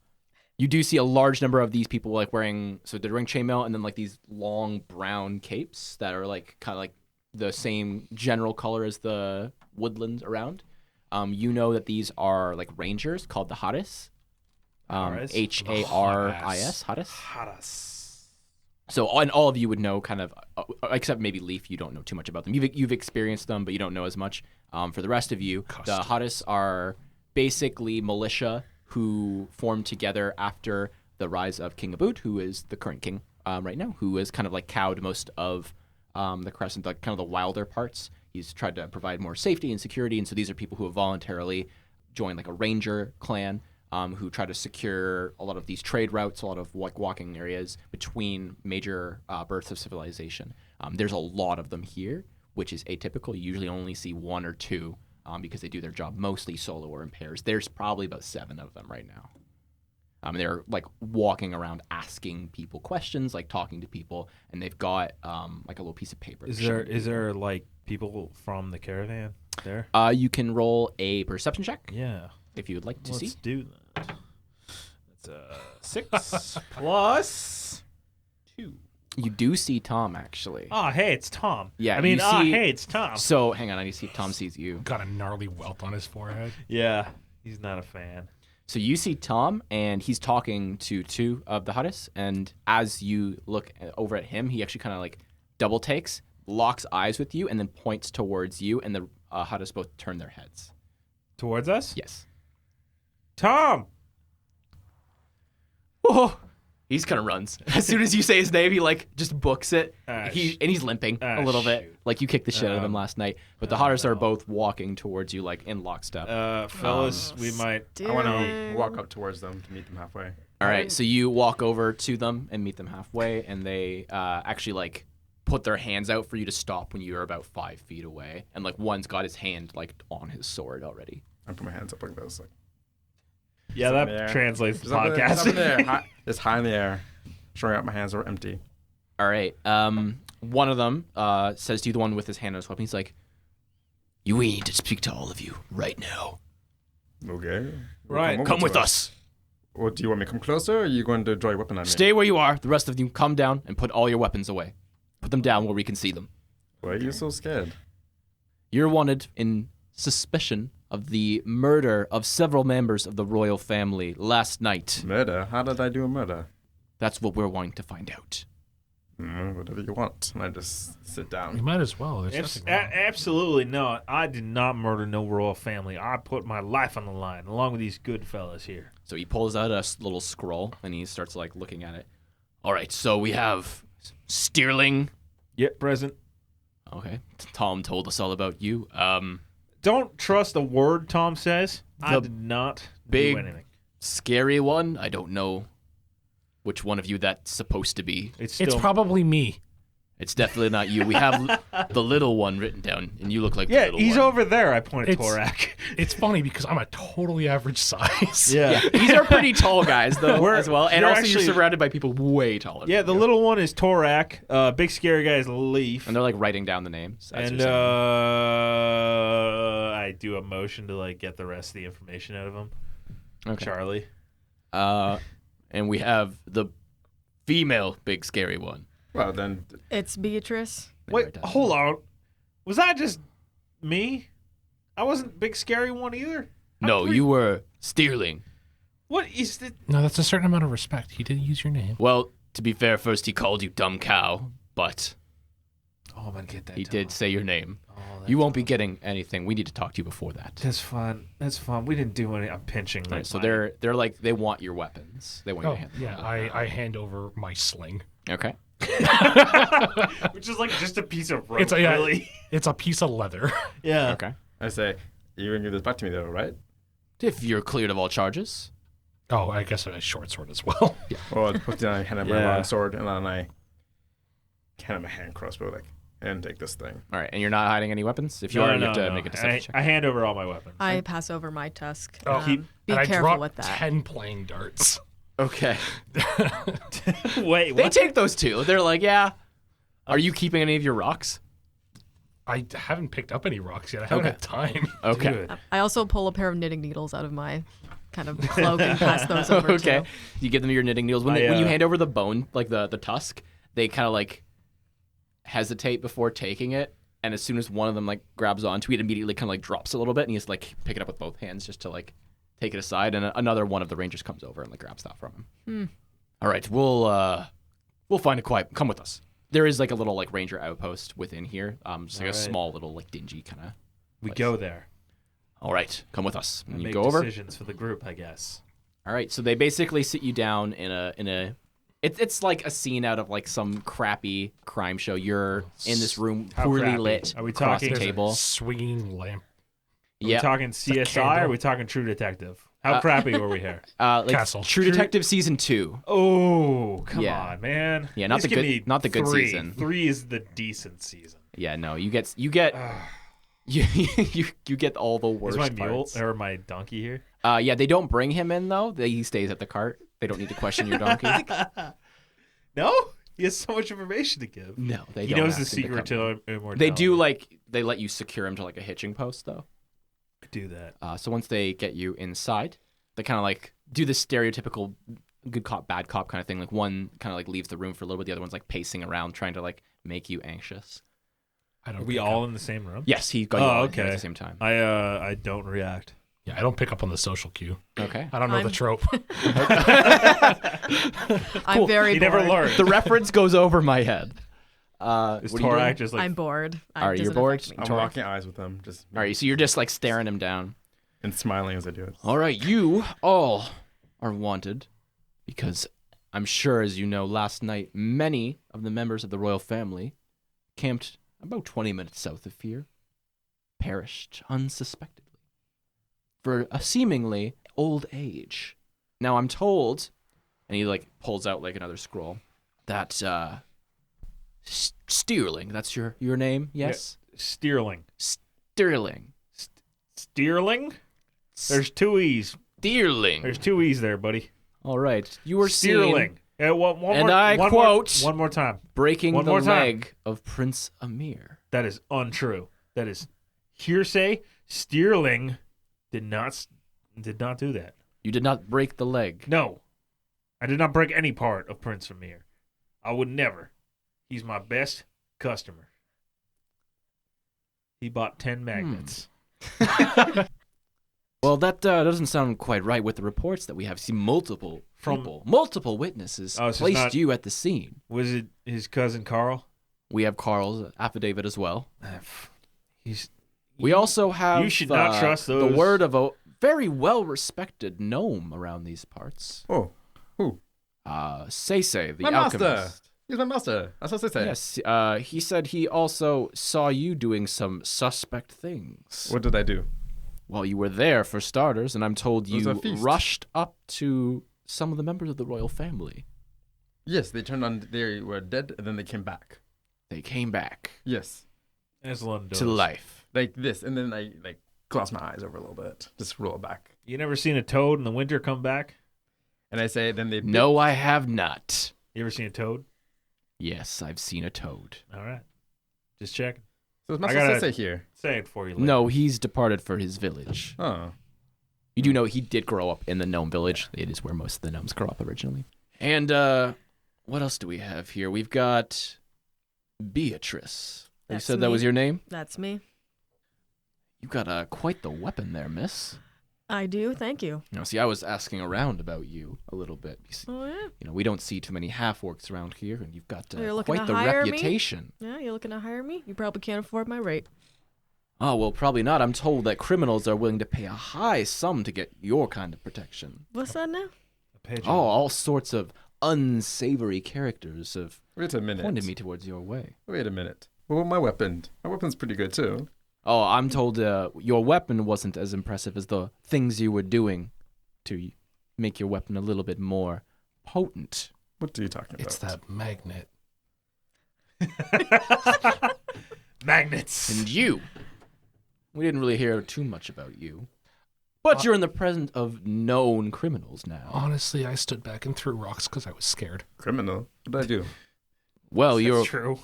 You do see a large number of these people like wearing. So they're wearing chainmail and then like these long brown capes that are like kind of like the same general color as the woodlands around. You know that these are like rangers called the Haris. Haris? Haris. Haris. Hadas. So, and all of you would know kind of, except maybe Leaf, you don't know too much about them. You've experienced them, but you don't know as much. For the rest of you, the Hadas are basically militia who formed together after the rise of King Abud, who is the current king right now, who has kind of like cowed most of the Crescent, like kind of the wilder parts. He's tried to provide more safety and security, and so these are people who have voluntarily joined like a ranger clan. Who try to secure a lot of these trade routes, a lot of like walking areas between major births of civilization. There's a lot of them here, which is atypical. You usually only see 1 or 2 because they do their job mostly solo or in pairs. There's probably about 7 of them right now. They're like walking around asking people questions, like talking to people, and they've got like a little piece of paper. Is there like people from the caravan there? You can roll a perception check Yeah. if you would like to Let's see. do that. That's 6 plus 2. You do see Tom actually. Oh, hey, it's Tom. Yeah, I mean, you see- hey, it's Tom. So hang on, I need to see if Tom sees you. Got a gnarly welt on his forehead. Yeah, he's not a fan. So you see Tom, and he's talking to 2 of the Huddis, and as you look over at him, he actually kind of like double takes, locks eyes with you, and then points towards you, and the Huddis both turn their heads. Towards us? Yes. Tom! Oh, he kind of runs. As soon as you say his name, he like just books it. He's limping a little bit, shoot. like you kicked the shit out of him last night. But the Huddis are both walking towards you, like in lockstep. Fellas, we might... I want to walk up towards them to meet them halfway. All right, so you walk over to them and meet them halfway, and they actually like put their hands out for you to stop when you're about 5 feet away, and like one's got his hand like on his sword already. I put my hands up like this. Like, Yeah, It's up in the that air. translates it's the up in the- podcast. It's up in the air. It's high in the air. Showing out my hands are empty. All right, one of them says to you, the one with his hand on his weapon, he's like, "We need to speak to all of you right now. Okay. Right, over Come to with us. What, do you want me to come closer, or are you going to draw your weapon on me? Stay where you are. The rest of you, come down and put all your weapons away. Put them down where we can see them. Why are you so scared? You're wanted in suspicion of the murder of several members of the royal family last night. Murder? How did I do a murder? That's what we're wanting to find out." Whatever you want. And I just sit You down. might as well. There's nothing wrong. Absolutely not. I did not murder no royal family. I put my life on the line along with these good fellas here. So he pulls out a little scroll and he starts like looking at it. All right, so we have Steerling. Yep, present. Okay, Tom told us all about you. Don't trust a word Tom says. I The did not big- do anything. Scary one. I don't know which one of you that's supposed to be. It's It's still probably me. It's definitely not you. We have the little one written down, and you look like the yeah. little He's one. over there. I pointed It's- Torak. It's funny because I'm a totally average size. Yeah, these are pretty tall guys though, We're- as well, and you're also actually- you're surrounded by people way taller. Yeah, than the you. little one is Torak. Big scary guy is Leaf. and they're like writing down the names. As And you're saying. I do a motion to like get the rest of the information out of him. Okay. Charlie. And we have the female big scary one. Well, then, It's Beatrice. Wait, hold on. Was that just me? I wasn't big scary one either. No, you were Steerling. What is the? No, that's a certain amount of respect. He did use your name. Well, to be fair, first he called you dumb cow, but Oh, I'm gonna get that. he did say your name. Oh, You won't be getting anything. We need to talk to you before that. That's fun. That's fun. We didn't do any. I'm pinching. All right, so they're like they want your weapons. They want you Oh, to hand them yeah. over. I hand over my sling. Okay. which is like just a piece of rope. It's a really. It's a piece of leather. Yeah. Okay. I say, you're gonna give this back to me though, right? If you're cleared of all charges. Oh, I guess a short sword as well. Well, I put down, hand him my Yeah. long sword, and then I hand him a hand crossbow, like, and take this thing. All right, and you're not hiding any weapons? If you No, are, you no, have to no. make a deception I check. hand over all my weapons. I pass over my tusk. Oh, Be and I careful drop with that. 10 playing darts. Okay. Wait, They what? take those too. They're like, yeah. Are you keeping any of your rocks? I haven't picked up any rocks yet. I haven't Okay. had time. Okay. Dude. I also pull a pair of knitting needles out of my kind of cloak and pass those over Okay. too. You give them your knitting needles. When, I, when you hand over the bone, like the tusk, they kind of like hesitate before taking it. And as soon as one of them like grabs onto it, it immediately kind of like drops a little bit, and you just like pick it up with both hands just to like take it aside. And another one of the rangers comes over and like grabs that from him. All right, we'll find a quiet. Come with us. There is like a little like ranger outpost within here. Just like a All right. small little like dingy kind of. We go there. All right, come with us. And And you make go over. decisions for the group, I guess. All right, so they basically sit you down in a. It's like a scene out of like some crappy crime show. You're in this room, How poorly crappy? lit. Are we across talking- the table? Swinging lamp. Are Yeah, we talking CSI or are candle. we talking True Detective? How crappy were we here? like Castle. True Detective season 2. Oh, come Yeah. on, man. Yeah, not Just the give good- me not the good 3. season. 3 is the decent season. Yeah, no, you get you get all the worst Is my mule parts. or my donkey here? Yeah, they don't bring him in though. He stays at the cart. They don't need to question your donkey. No, he has so much information to give. No, they He don't. knows the ask him to secret come in. to immortality. They do they let you secure him to like a hitching post though. do that. So once they get you inside, they kind of like do the stereotypical good cop, bad cop kind of thing. Like one kind of like leaves the room for a little bit, the other one's like pacing around trying to like make you anxious. I don't. Are we pick all up. in the same room? Yes, he got you all in here okay. at the same time. I don't react. Yeah, I don't pick up on the social cue. Okay. I don't know the I'm- trope. I'm very He bored. never learned. The reference goes over my head. Is what are you doing? Torak just like I'm bored. Are you Doesn't bored? affect me. I'm locking eyes with them, just All right, so you're just like staring him down. and smiling as I do it. All right, you all are wanted because I'm sure, as you know, last night many of the members of the royal family camped about 20 minutes south of here, perished unsuspectedly for a seemingly old age. Now I'm told, and he like pulls out like another scroll, that Steerling, that's your name, yes? Steerling. Steerling. Steerling? There's 2 E's. Steerling. There's 2 E's there, buddy. All right, you were seen Steerling. Yeah, one And more, I one quote- More, one more time. breaking One the more time. leg of Prince Amir. That is untrue. That is hearsay. Steerling did not do that. You did not break the leg. No, I did not break any part of Prince Amir. I would never. He's my best customer. He bought 10 magnets. Well, that doesn't sound quite right with the reports that we have. See, multiple people, multiple witnesses Oh, so it's placed not- you at the scene. Was it his cousin Carl? We have Carl's affidavit as well. He's. We also have You should not trust the those- word of a very well-respected gnome around these parts. Oh, who? Seisei, the My master. alchemist. He's my master. That's what I say. Yes, he said he also saw you doing some suspect things. What did I do? Well, you were there for starters, and I'm told It was you a feast. rushed up to some of the members of the royal family. Yes, they turned on. They were dead, and then they came back. They came back Yes, As London to does. life. like this, and then I like close my eyes over a little bit, just roll it back, You never seen a toad in the winter come back? and I say, then they No, I have not. You ever seen a toad? Yes, I've seen a toad. All right. Just checking. So it's I Master gotta- Sensei here. Say it for you later. No, he's departed for his village. Oh, You do know he did grow up in the gnome village. It is where most of the gnomes grow up originally. And what else do we have here? We've got Beatrice. You That's said that me. was your name? That's me. You got quite the weapon there, miss. I do. Thank you. See, I was asking around about you a little bit. Oh yeah. We don't see too many half-orcs around here, and you've got You're looking quite to the hire me? reputation. Yeah, you looking to hire me? You probably can't afford my rate. Oh, well, probably not. I'm told that criminals are willing to pay a high sum to get your kind of protection. What's that now? Oh, all sorts of unsavory characters have Wait a minute. pointed me towards your way. Wait a minute. What about my weapon? My weapon's pretty good too. Oh, I'm told your weapon wasn't as impressive as the things you were doing to make your weapon a little bit more potent. What are you talking about? It's that magnet. Magnets. And you, we didn't really hear too much about you. But you're in the presence of known criminals now. Honestly, I stood back and threw rocks because I was scared. Criminal. What did I do? Well, you're That's true.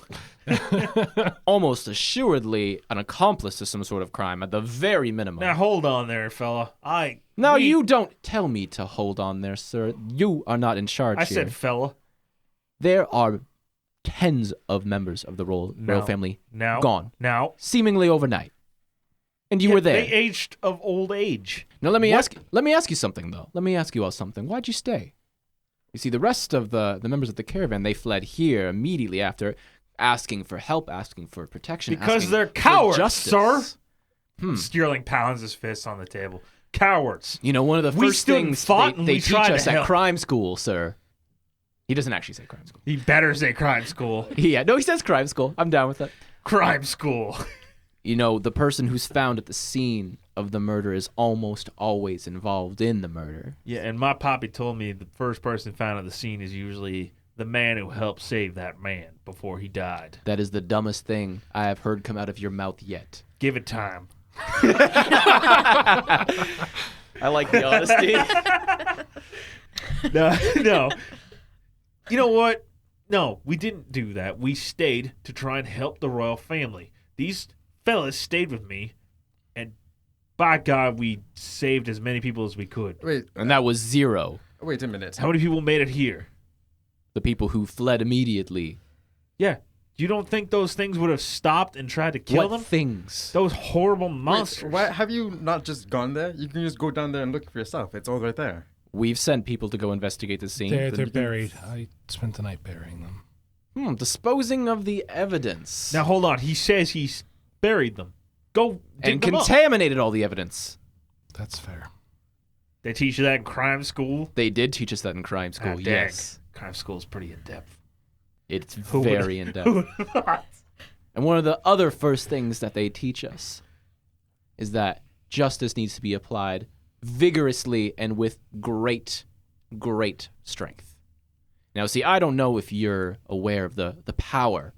almost assuredly an accomplice to some sort of crime at the very minimum. Now hold on there, fella. Now, we- you don't tell me to hold on there, sir. You are not in charge I here. said fella. There are tens of members of the royal No. family Now. gone, Now. seemingly overnight. And you Yeah, were there. They aged of old age. Now let me What? ask you something though. Let me ask you all something. Why'd you stay? You see, the rest of the members of the caravan, they fled here immediately after, asking for help, asking for protection. Because asking they're for cowards, justice. sir. Hmm. Steerling pounds his fists on the table. Cowards. One of the We first stood and things fought they, and they we teach tried to us at help. crime school, sir. He doesn't actually say crime school. He better say crime school. Yeah, no, he says crime school. I'm down with that. Crime school. The person who's found at the scene of the murder is almost always involved in the murder. Yeah, and my poppy told me the first person found at the scene is usually the man who helped save that man before he died. That is the dumbest thing I have heard come out of your mouth yet. Give it time. I like the honesty. No. You know what? No, we didn't do that. We stayed to try and help the royal family. These fellas stayed with me, and by God, we saved as many people as we could. Wait. And that was zero. Wait a minute. How many people made it here? The people who fled immediately. Yeah. You don't think those things would have stopped and tried to kill What them? things? Those horrible Wait, monsters. why have you not just gone there? You can just go down there and look for yourself. It's all right there. We've sent people to go investigate the scene. They're buried. I spent the night burying them. Disposing of the evidence. Now hold on. He says he's buried them. Go dig and them up. contaminated all the evidence. That's fair. They teach you that in crime school. They did teach us that in crime school, Ah, dang. yes. Crime school is pretty in depth. It's Who would- very in-depth. And one of the other first things that they teach us is that justice needs to be applied vigorously and with great, great strength. Now, see, I don't know if you're aware of the power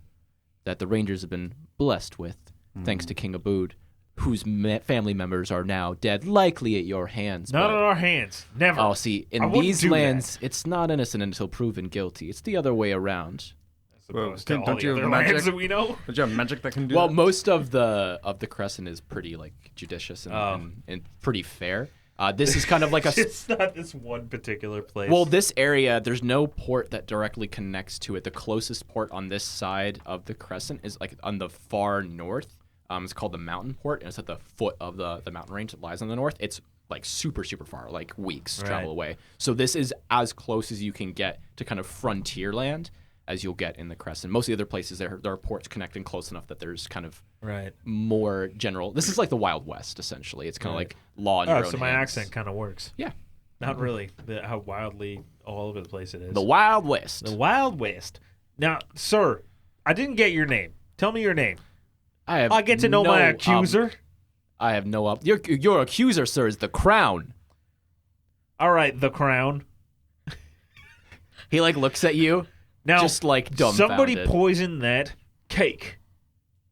that the Rangers have been blessed with, thanks to King Abood, whose family members are now dead, likely at your hands. Not but- in our hands. Never. Oh, see, I in wouldn't these do lands, it's not innocent until proven guilty. It's the other way around. As opposed Well, to all don't the you other have lands magic? that we know. Don't you have magic that can do Well, that? most of the crescent is pretty judicious and pretty fair. This is kind of like a It's not this one particular place. well, this area, there's no port that directly connects to it. The closest port on this side of the crescent is on the far north. It's called the Mountain Port, and it's at the foot of the mountain range that lies on the north. It's super, super far, weeks travel away. So this is as close as you can get to kind of frontier land as you'll get in the crescent. Most of the other places, there are ports connecting close enough that there's kind of right. more general. This is like the Wild West, essentially. It's kind of like law in your Oh, own so my hands. accent kind of works. Yeah. Not really. How wildly all over the place it is. The Wild West. The Wild West. Now, sir, I didn't get your name. Tell me your name. I get to know my accuser. I have no your accuser, sir, is the Crown. All right, the Crown. He looks at you, Now, just dumbfounded. somebody poisoned that cake.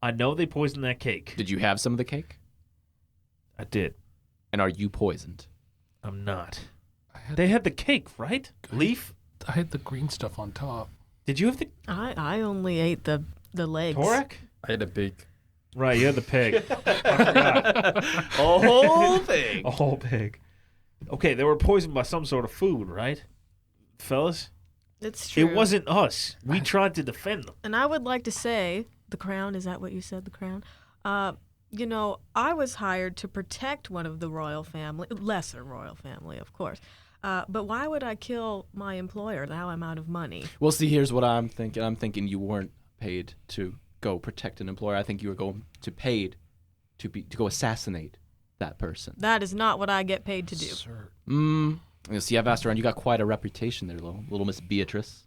I know they poisoned that cake. Did you have some of the cake? I did. And are you poisoned? I'm not. They had the cake, right? Leaf? I had the green stuff on top. Did you have the I only ate the legs. Torek? I had a big. Right, you had the pig. I forgot. A whole thing. A whole pig. Okay, they were poisoned by some sort of food, right? Fellas? It's true. It wasn't us. We tried to defend them. And I would like to say, the Crown, is that what you said, the Crown? I was hired to protect one of the royal family, lesser royal family, of course. But why would I kill my employer? Now I'm out of money. Well, see, here's what I'm thinking. I'm thinking you weren't paid to go protect an employer. I think you were going to paid to go assassinate that person. That is not what I get paid to do. Sir, You see, I've asked around. You got quite a reputation there, little Miss Beatrice.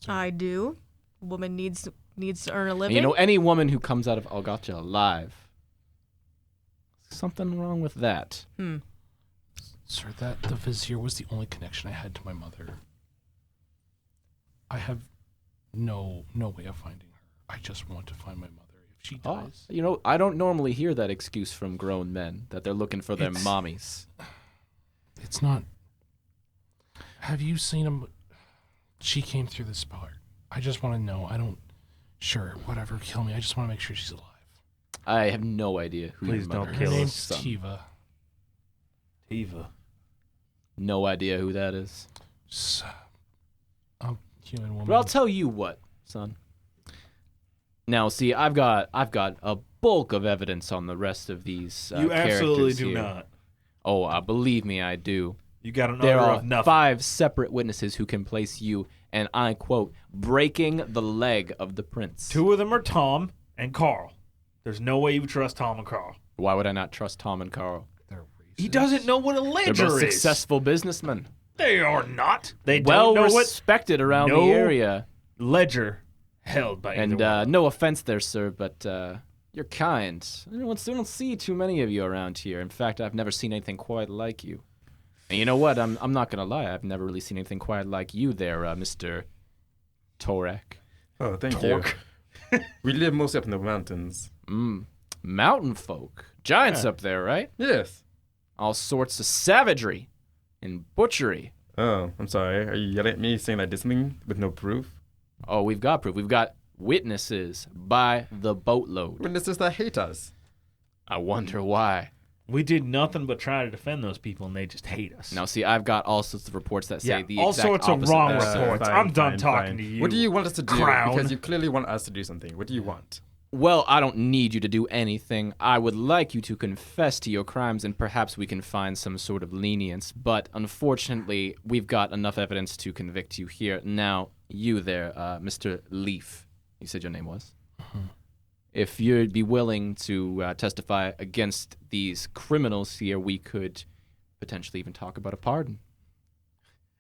I do. A woman needs to earn a And living. any woman who comes out of Algacha alive, something wrong with that. sir, that the vizier was the only connection I had to my mother. I have no way of finding her. I just want to find my mother. If she dies, I don't normally hear that excuse from grown men that they're looking for their mommies. it's not. Have you seen him? She came through this part. I just want to know. I don't. Sure, whatever. Kill me. I just want to make sure she's alive. I have no idea who Please your mother don't Her is. kill us. name's son. Tiva. Eva. No idea who that is. A human woman. But I'll tell you what, son. Now, see, I've got a bulk of evidence on the rest of these You absolutely characters do here. not. Oh, believe me, I do. You got an There order are of nothing. 5 separate witnesses who can place you, and I quote, breaking the leg of the prince. 2 of them are Tom and Carl. There's no way you would trust Tom and Carl. Why would I not trust Tom and Carl? They're He racist. doesn't know what a They're ledger both is. successful businessmen. They are not. They Well don't know what respected around No. the area. ledger held by And either one. no offense there, sir, but you're kind. I don't see too many of you around here. In fact, I've never seen anything quite like you. And you know what? I'm not gonna lie. I've never really seen anything quite like you there, Mr. Torek. Oh, thank Torque. you. We live mostly up in the mountains. Mountain folk, giants Yeah. up there, right? Yes. All sorts of savagery and butchery. Oh, I'm sorry. Are you yelling at me saying I did something with no proof? Oh, we've got proof. We've got witnesses by the boatload. Witnesses that hate us. I wonder why. We did nothing but try to defend those people, and they just hate us. Now, see, I've got all sorts of reports that say Yeah, the all exact sorts of opposite wrong of that. reports. I'm done talking to you. What do you want us to do? Crown. Because you clearly want us to do something. What do you want? Well, I don't need you to do anything. I would like you to confess to your crimes, and perhaps we can find some sort of lenience. But unfortunately, we've got enough evidence to convict you here. Now, you there, Mr. Leaf, you said your name was? If you'd be willing to testify against these criminals here, we could potentially even talk about a pardon.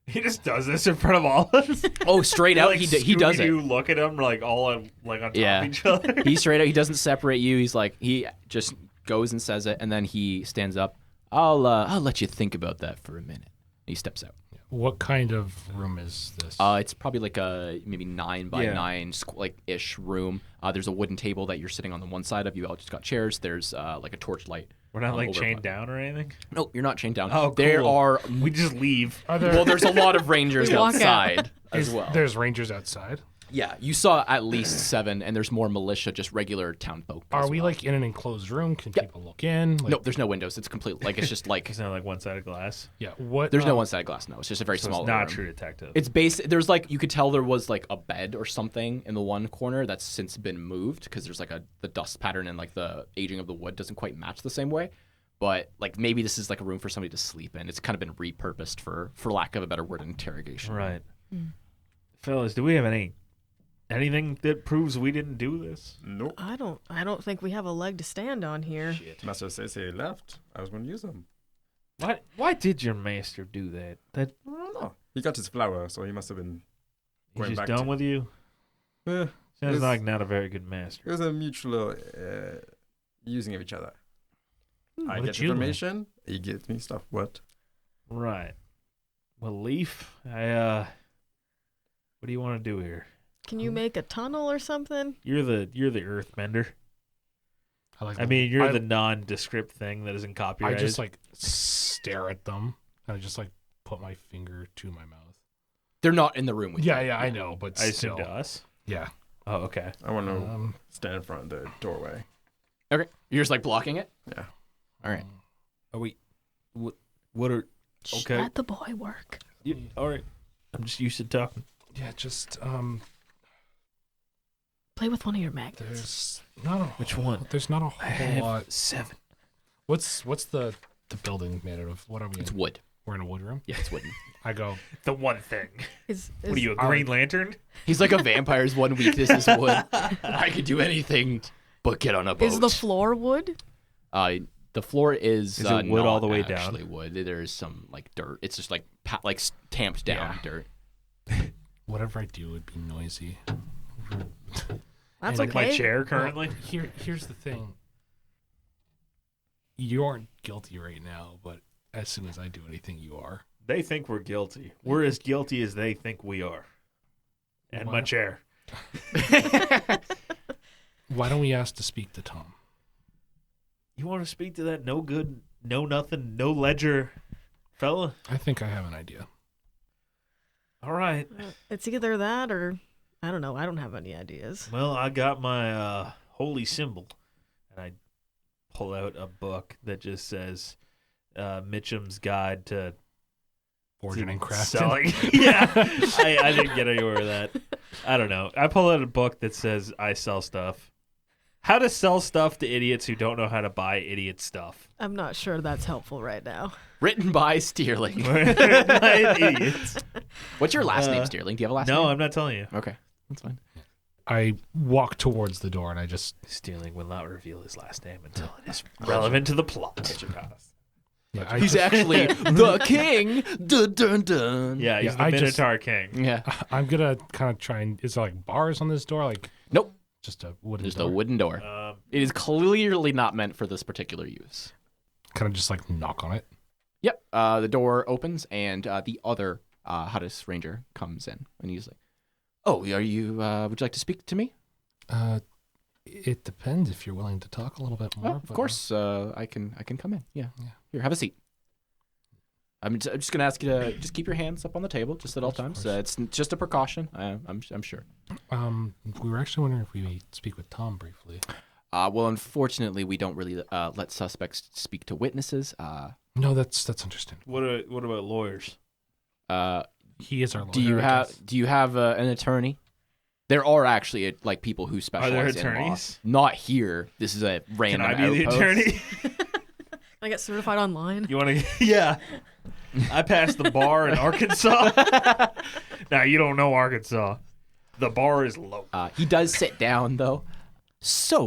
He just does this in front of all of us. Oh, straight out, Like he does it. Scooby-Doo look at him like all on top Yeah. of each other. He straight out, he doesn't separate you. He's like, he just goes and says it, and then he stands up. I'll let you think about that for a minute. He steps out. What kind of room is this? It's probably like a maybe 9 by Yeah. 9 like ish room. There's a wooden table that you're sitting on the one side of. You all just got chairs. There's like a torch light. We're not like over chained by- down or anything. No, you're not chained down. Oh, There cool. are We just leave. Are there, well, there's a lot of rangers We walk out. outside as well. There's rangers outside. Yeah, you saw at least 7, and there's more militia, just regular town folk. Are as we well. like in an enclosed room? Can Yeah. people look in? Like, No, there's no windows. It's complete. Like it's just like It's not like one sided glass. Yeah. What? there's no one-sided glass. No, it's just a very So small it's not room. True Detective. It's there's like you could tell there was like a bed or something in the one corner that's since been moved because there's like the dust pattern and like the aging of the wood doesn't quite match the same way. But like maybe this is like a room for somebody to sleep in. It's kind of been repurposed for lack of a better word, interrogation. Right. Fellas, do we have anything that proves we didn't do this? Nope. I don't think we have a leg to stand on here. Master says he left. I was going to use him. Why did your master do that? That I don't know. He got his flower, so he must have been. he's Going just back done to- with you? Eh, Sounds It's- like not a very good it master. was a mutual using of each other. I What get did you learn? information. He gives me stuff. What? Right. Well, Leaf, what do you want to do here? Can you make a tunnel or something? You're the earthbender. I I mean, you're I- the nondescript thing that isn't I copyrighted. just like stare at them and I just like put my finger to my mouth. They're not in the room with you. Yeah, I know, but I assume still. to us. Yeah. Oh, okay. I want to Um, stand in front of the doorway. Okay. You're just like blocking it? Yeah. All right. Are we? What are? Shh, Okay. let the boy work. All right. I'm just used to talking. yeah, just Play with one of your magnets. There's not a Which one? There's not a I whole have lot. 7. What's the building made out of? What are we It's in? wood. We're in a wood room. Yeah, it's wooden. I go. The one thing. Is What are you, a Green Lantern? He's like a vampire's one weakness is wood. I could do anything but get on a boat. Is the floor wood? The floor is Is it wood not all the way down? actually wood. There's some like dirt. It's just like tamped down dirt. Whatever I do would be noisy. That's Like okay. my chair currently? Here's the thing. You aren't guilty right now, but as soon as I do anything, you are. They think we're guilty. We're as guilty as they think we are. And my Wow. chair. Why don't we ask to speak to Tom? You want to speak to that no good, no nothing, no ledger fella? I think I have an idea. All right. It's either that or I don't know. I don't have any ideas. Well, I got my holy symbol. And I pull out a book that just says Mitchum's Guide to Forging and crafting. selling. Yeah. I didn't get anywhere with that. I don't know. I pull out a book that says I sell stuff. How to sell stuff to idiots who don't know how to buy idiot stuff. I'm not sure that's helpful right now. Written by Steerling. By idiots. What's your last name, Steerling? Do you have a last name? No, I'm not telling you. Okay, that's fine. I walk towards the door and I just Steerling will not reveal his last name until it is relevant to the plot. He's actually the king. Dun dun dun. Yeah, he's Yeah, the I just- Minotaur King. Yeah. I'm gonna kind of try and is there like bars on this door? Like Nope. just a wooden Just door? a wooden door. It is clearly not meant for this particular use. Kind of just like knock on it. Yep. The door opens and the other hottest ranger comes in, and he's like, "Oh, are you? Would you like to speak to me?" It depends if you're willing to talk a little bit more. Oh, of course. I can come in. Yeah. Here, have a seat. I'm just gonna ask you to just keep your hands up on the table, just at all times. It's just a precaution. I'm sure. We were actually wondering if we may speak with Tom briefly. Well, unfortunately, we don't really let suspects speak to witnesses. No, that's understandable. What about lawyers? He is our lawyer. Do you I have guess. an attorney? There are actually like people who specialize in law. attorneys? Not here. This is a Can random. I be the outpost. attorney? I get certified online. You want to? Yeah. I passed the bar in Arkansas. Now, you don't know Arkansas. The bar is low. He does sit down though. So,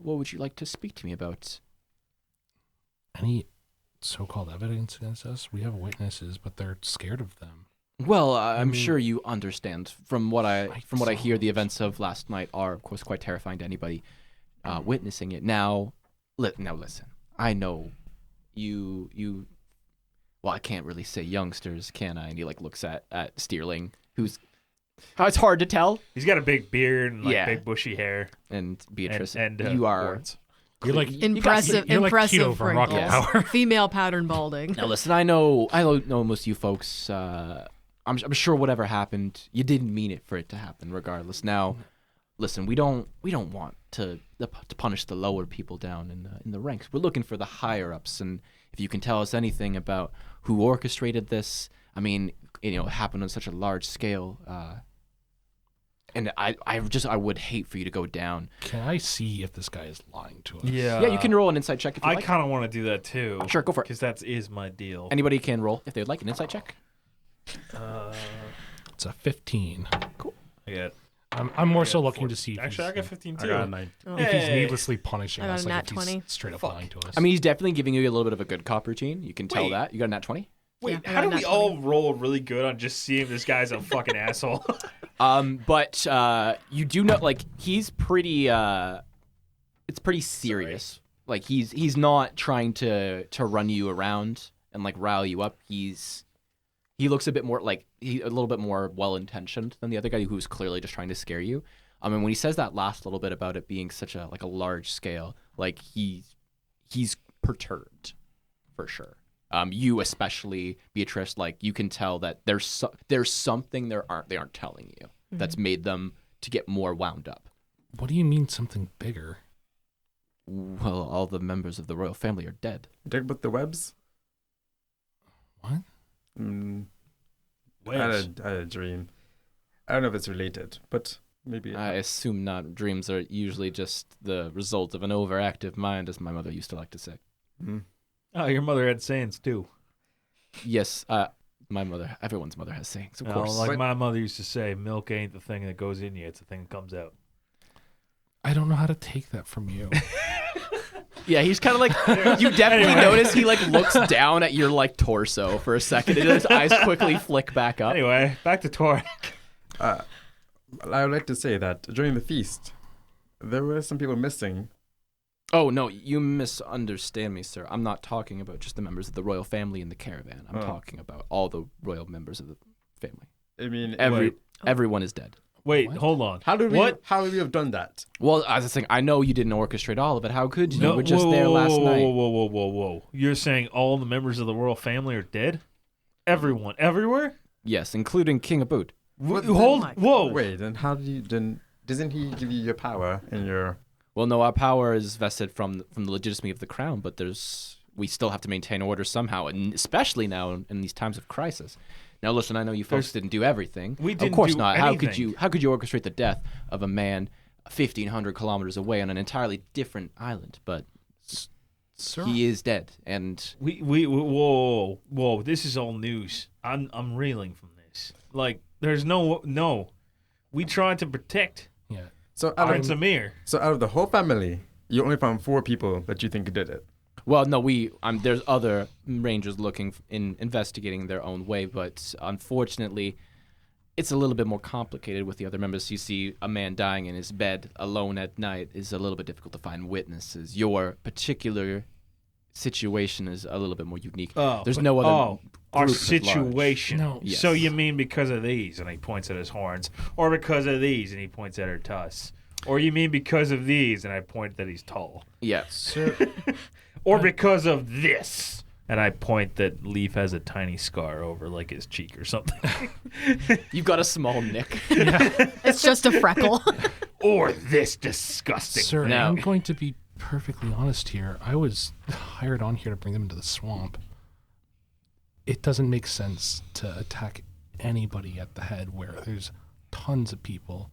what would you like to speak to me about? Any so-called evidence against us? We have witnesses, but they're scared of them. Well, I'm mean- sure you understand. From what I hear, the don't. events of last night are, of course, quite terrifying to anybody witnessing it. Now listen. I know you. Well, I can't really say youngsters, can I? And he like looks at Steerling, who's. It's hard to tell. He's got a big beard and Yeah. big bushy hair. And Beatrice, And you are. warts. You're like Impressive, you're like impressive Tito from Rocket wrinkles. Power. Female pattern balding. Now listen, I know most of you folks. I'm sure whatever happened, you didn't mean it for it to happen. Regardless, now, listen, we don't want to punish the lower people down in the ranks. We're looking for the higher ups, and if you can tell us anything about who orchestrated this, I mean, it happened on such a large scale. And I would hate for you to go down. Can I see if this guy is lying to us? Yeah. Yeah, you can roll an insight check if you I like. kind of want to do that too. Sure, go for it. Because that is my deal. Anybody can roll if they'd like an insight check. It's a 15. I got. I'm more so got looking 40. to see if Actually, I he's, got 15 I too. got a 9. if he's Hey. needlessly punishing I got us, a like nat if he's 20. straight up Fuck. lying to us. I mean, he's definitely giving you a little bit of a good cop routine. You can tell Wait. that. You got a nat 20? Wait, Yeah, I how got do a we nat all roll really good on just seeing this guy's a fucking asshole? But you do know, like, he's pretty. It's pretty serious. Like he's not trying to run you around and like rile you up. He looks a bit more like a little bit more well intentioned than the other guy who was clearly just trying to scare you. I mean, when he says that last little bit about it being such a large scale, like he's perturbed for sure. You especially, Beatrice, like you can tell that there's something they aren't telling you that's made them to get more wound up. What do you mean something bigger? Well, all the members of the royal family are dead. Dig with the webs? What? I Webs. had a dream. I don't know if it's related, but Maybe. I assume not. Dreams are usually just the result of an overactive mind, as my mother used to like to say. Mhm. Oh, your mother had sayings too. Yes, my mother, everyone's mother has sayings, of course. Like But- my mother used to say, milk ain't the thing that goes in you, it's the thing that comes out. I don't know how to take that from you. Yeah, he's kind of like, you definitely notice he like looks down at your like torso for a second and his eyes quickly flick back up. Anyway, back to Tor. I would like to say that during the feast, there were some people missing. Oh, no, you misunderstand me, sir. I'm not talking about just the members of the royal family in the caravan. I'm Oh. talking about all the royal members of the family. I mean, Everyone is dead. Wait, What? hold on. how did we? What? How would we have done that? Well, as I was saying, I know you didn't orchestrate all of it. How could you? No, You were just there last whoa, night. Whoa. You're saying all the members of the royal family are dead? Everyone, everywhere? Yes, including King Aboot. Hold, my whoa. Wait, then how did you? Then doesn't he give you your power and your? Well, no, our power is vested from the legitimacy of the crown, but we still have to maintain order somehow, and especially now in these times of crisis. Now, listen, I know you folks didn't do everything. We Of didn't course do not. anything. How could you orchestrate the death of a man 1,500 kilometers away on an entirely different island? But Sir, he is dead, and Whoa. This is all news. I'm reeling from this. Like, there's no. We tried to protect yeah. So out Prince of, Amir. so out of the whole family, you only found 4 people that you think did it. well, no, there's other rangers looking investigating their own way, but unfortunately, it's a little bit more complicated with the other members. You see, a man dying in his bed alone at night is a little bit difficult to find witnesses. Your particular situation is a little bit more unique. There's no other our group at large. situation. No. Yes. So you mean because of these, and he points at his horns, or because of these, and he points at her tusks, or you mean because of these, and I point that he's tall, Yeah. Sir, or because of this, and I point that Leaf has a tiny scar over like his cheek or something, You've got a small nick. It's just a freckle. or this disgusting. sir, Now- I'm going to be perfectly honest here. I was hired on here to bring them into the swamp. It doesn't make sense to attack anybody at the head where there's tons of people.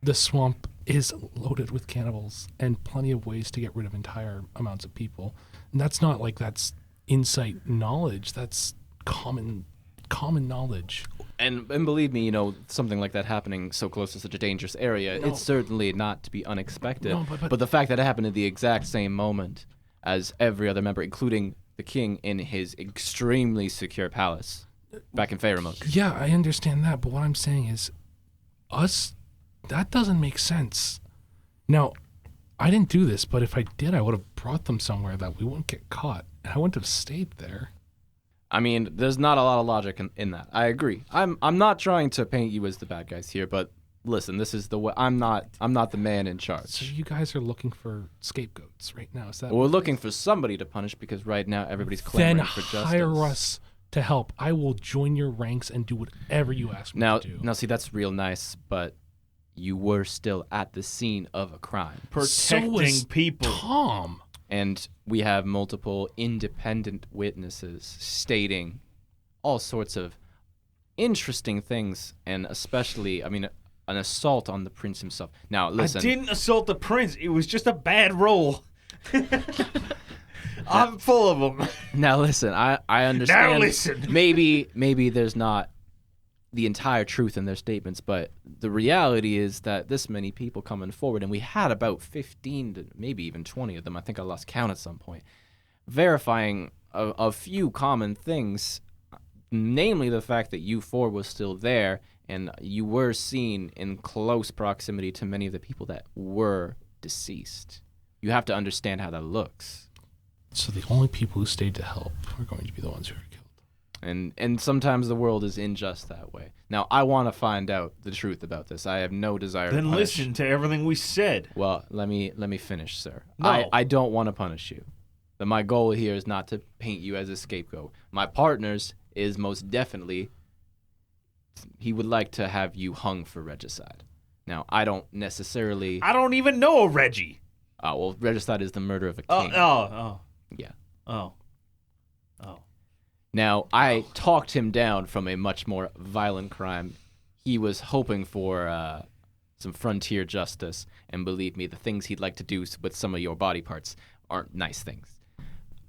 The swamp is loaded with cannibals and plenty of ways to get rid of entire amounts of people. And that's not like that's insight knowledge. That's common knowledge. And believe me, something like that happening so close to such a dangerous area, No. it's certainly not to be unexpected. No, but- the fact that it happened at the exact same moment as every other member, including the king in his extremely secure palace back in Faeremont. Yeah, I understand that, but what I'm saying is that doesn't make sense. Now, I didn't do this, but if I did, I would have brought them somewhere that we wouldn't get caught, and I wouldn't have stayed there. I mean, there's not a lot of logic in that. I agree. I'm not trying to paint you as the bad guys here, but listen, this is the way. I'm not the man in So charge. you guys are looking for scapegoats right now, is that? We're looking for somebody to punish because right now everybody's Then clamoring for justice. hire us to help. I will join your ranks and do whatever you ask me to do. Now, see, that's real nice, but you were still at the scene of a crime. Protecting was people. Tom. And we have multiple independent witnesses stating all sorts of interesting things, and especially, an assault on the prince himself. Now, listen. I didn't assault the prince. It was just a bad roll. I'm full of them. Now, listen. I understand. Now listen. Maybe there's not the entire truth in their statements, but the reality is that this many people coming forward, and we had about 15 to maybe even 20 of them, I think I lost count at some point, verifying a few common things, namely the fact that you 4 was still there, and you were seen in close proximity to many of the people that were deceased. You have to understand how that looks. So the only people who stayed to help are going to be the ones who are killed. And sometimes the world is unjust that way. Now, I want to find out the truth about this. I have no desire Then to punish. listen to everything we said. Well, let me finish, sir. No. I don't want to punish you. But my goal here is not to paint you as a scapegoat. My partner's is most definitely he would like to have you hung for regicide. Now, I don't necessarily... I don't even know a Reggie. well, regicide is the murder of a Oh, king. Yeah. Oh. Now, I talked him down from a much more violent crime. He was hoping for some frontier justice, and believe me, the things he'd like to do with some of your body parts aren't nice things.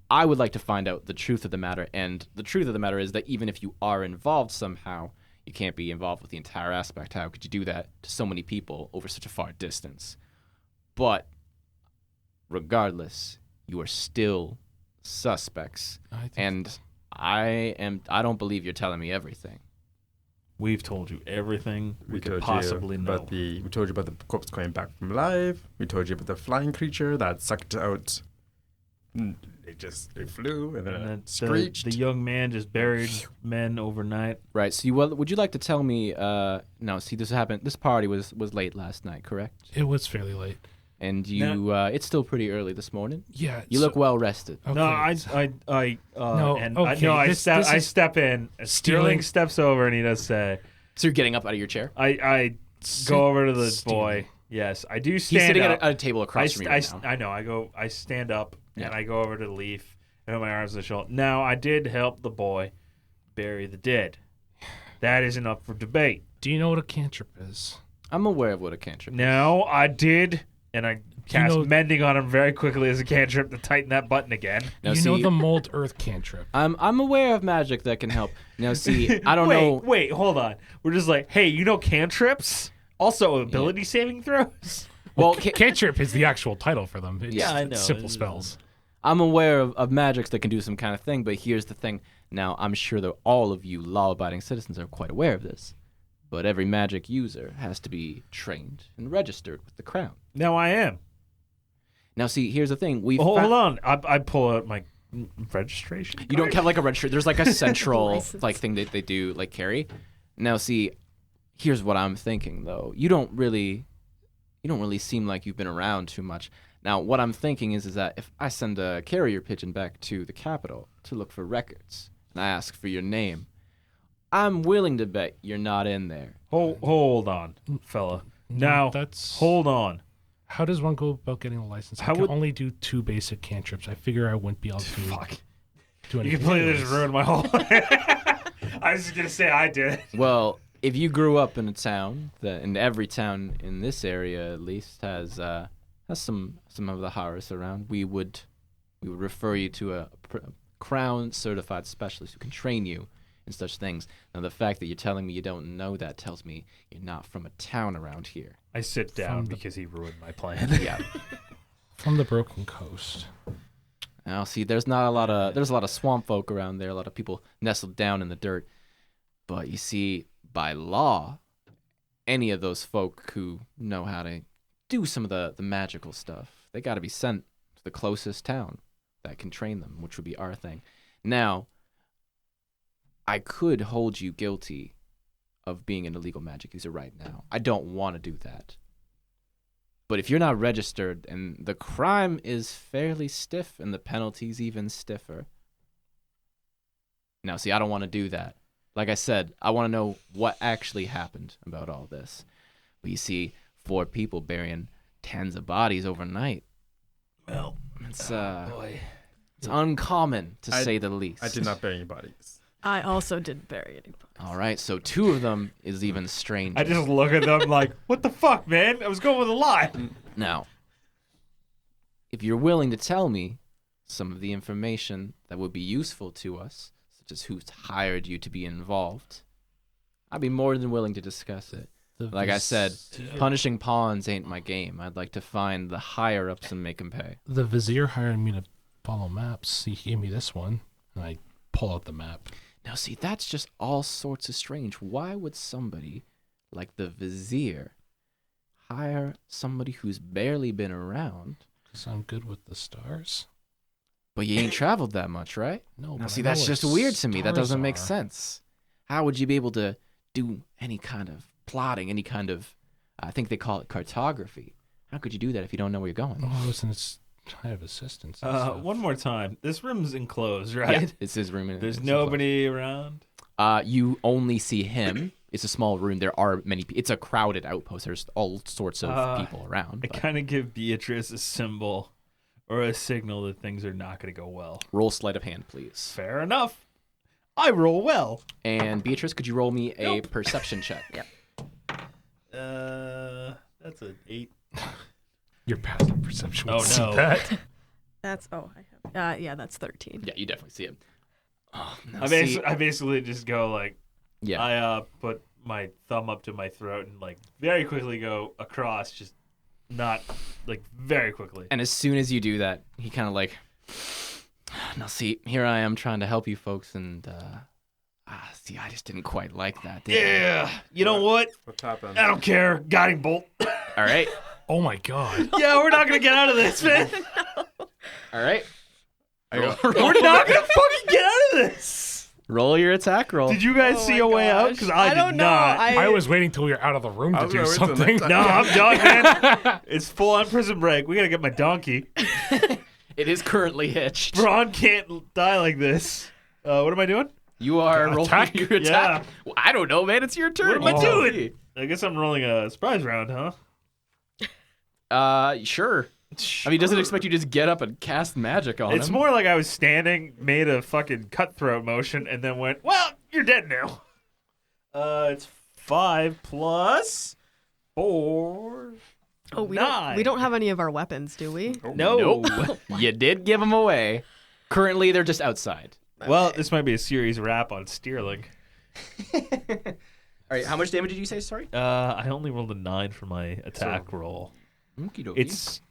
I would like to find out the truth of the matter, and the truth of the matter is that even if you are involved somehow, you can't be involved with the entire aspect. How could you do that to so many people over such a far distance? But regardless, you are still suspects, and I don't believe you're telling me everything. We've told you everything we could told possibly you know. about we told you about the corpse coming back from life. We told you about the flying creature that sucked out. It flew and then it screeched. The young man just buried men overnight. Right. So would you like to tell me? No. See, this happened. This party was late last night, correct? It was fairly late. And you, it's still pretty early this morning. Yeah. You look well rested. Okay. No, I step in. Steerling steps over and he does say. So you're getting up out of your chair. I go over to the boy. Yes, I do stand He's sitting up. at a table across from you right now. I know. I stand up Yeah. and I go over to Leaf and put my arms on the shoulder. Now, I did help the boy bury the dead. That isn't up for debate. Do you know what a cantrip is? I'm aware of what a cantrip is. No, I did, and I cast mending on him very quickly as a cantrip to tighten that button again. Now, you know the mold earth cantrip. I'm aware of magic that can help. Now, see, I don't know. Wait, hold on. We're just like, hey, you know cantrips? Also, ability saving throws? Well, Cantrip is the actual title for them. It's Yeah, I know. simple spells. I'm aware of magics that can do some kind of thing, but here's the thing. Now, I'm sure that all of you law-abiding citizens are quite aware of this, but every magic user has to be trained and registered with the crown. Now I am. Now, see, here's the thing. Hold on. I pull out my registration card. You don't have like a registry. There's like a central License. like thing that they do like carry. Now, see, here's what I'm thinking though. You don't really seem like you've been around too much. Now, what I'm thinking is that if I send a carrier pigeon back to the capital to look for records and I ask for your name, I'm willing to bet you're not in there. Hold on, fella. Now, hold on. How does one go about getting a license? I can only do 2 basic cantrips. I figure I wouldn't be able to do anything. You completely just ruined my whole I was just going to say I did. Well, if you grew up in a town, and every town in this area at least has some of the horrors around, we would refer you to a crown certified specialist who can train you in such things. Now, the fact that you're telling me you don't know that tells me you're not from a town around here. I sit down because he ruined my plan. Yeah. From the Broken Coast. Now, see, there's a lot of swamp folk around there, a lot of people nestled down in the dirt. But you see, by law, any of those folk who know how to do some of the magical stuff, they got to be sent to the closest town that can train them, which would be our thing. Now, I could hold you guilty of being an illegal magic user right now. I don't want to do that. But if you're not registered, and the crime is fairly stiff and the penalty's even stiffer. Now, see, I don't want to do that. Like I said, I want to know what actually happened about all this. But you see, 4 people burying tens of bodies overnight. Well, It's boy. it's uncommon to say the least. I did not bury any bodies. I also didn't bury anybody. All right, so 2 of them is even stranger. I just look at them like, what the fuck, man? I was going with a lie. Now, if you're willing to tell me some of the information that would be useful to us, such as who's hired you to be involved, I'd be more than willing to discuss it. Like I said, punishing pawns ain't my game. I'd like to find the higher-ups and make them pay. The Vizier hired me to follow maps. He gave me this one, and I pull out the map. Now, see, that's just all sorts of strange. Why would somebody like the Vizier hire somebody who's barely been around? Because I'm good with the stars. But you ain't traveled that much, right? No, Now, but see, I know that's what just weird to me. That stars doesn't make are. sense. How would you be able to do any kind of plotting, any kind of, I think they call it cartography? How could you do that if you don't know where you're going? Oh, listen, it's I have assistants. and stuff. One more time. This room's enclosed, right? Yeah, it's his room. There's nobody around. You only see him. It's a small room. There are many. It's a crowded outpost. There's all sorts of people around. I but kind of give Beatrice a symbol or a signal that things are not going to go well. roll sleight of hand, please. Fair enough. I roll well. And Beatrice, could you roll me a perception check? Yep. That's an 8. Your passive perception Oh, will see no. that. That's I have. Yeah, that's 13. Yeah, you definitely see him. Oh, no, I basically just go like, yeah. I put my thumb up to my throat and like very quickly go across, just not like very quickly. And as soon as you do that, he kind of like, now see, here I am trying to help you folks, and see, I just didn't quite like that. Did I? Yeah, you know what? What happened? I don't care. Guiding bolt. All right, Oh my god. Yeah, we're not gonna get out of this, man. all right. We're not gonna fucking get out of this. Roll your attack roll. Did you guys see a way out? Because I don't did know. not. I was waiting till we were out of the room I to was do gonna wait till something. next time. No, I'm done, man. It's full on prison break. We gotta get my donkey. It is currently hitched. Braun can't die like this. What am I doing? You are rolling Attack? your attack. Yeah. Well, I don't know, man. It's your turn. What am I Oh. doing? I guess I'm rolling a surprise round, huh? Sure. I mean, he doesn't expect you to just get up and cast magic on It's him. more like I was standing, made a fucking cutthroat motion, and then went, well, you're dead now. It's 5 plus 4. Oh, we 9. don't have any of our weapons, do we? No. Nope. You did give them away. Currently, they're just outside. Well, this might be a series wrap on Steerling. All right, how much damage did you say? Sorry. I only rolled a 9 for my attack roll. Okey-dokey. It's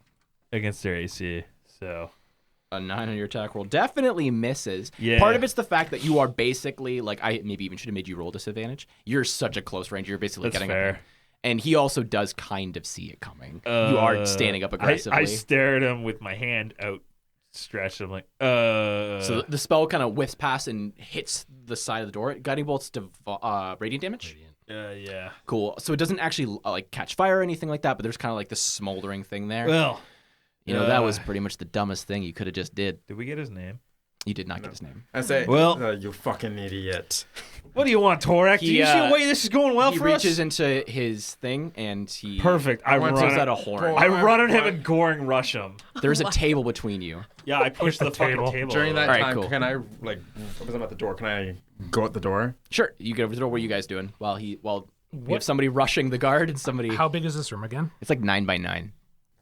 against their AC, so a 9 on your attack roll. Definitely misses. Yeah. Part of it's the fact that you are basically like I maybe even should have made you roll disadvantage. You're such a close range. You're basically that's getting fair. up there. And he also does kind of see it coming. You are standing up aggressively. I stare at him with my hand outstretched. I'm like, So the spell kind of whiffs past and hits the side of the door. Guiding bolts radiant damage. yeah. Cool. So it doesn't actually like catch fire or anything like that, but there's kind of like this smoldering thing there. Well, you know, that was pretty much the dumbest thing you could have just did. did we get his name? You did not get his name. I say, Well- you fucking idiot. What do you want, Torak? Do He, you see the way this is going well He for reaches us? into his thing and he Perfect. I went run. pulls to out At, a horn. I run at him and goring rush him. There's a table between you. Yeah, I push the The fucking table. table. During that All right, time, cool. can I, like, because I'm at the door, can I go out the door? Sure, you get over to the door. What are you guys doing? While we have somebody rushing the guard and somebody. How big is this room again? It's like 9 by 9.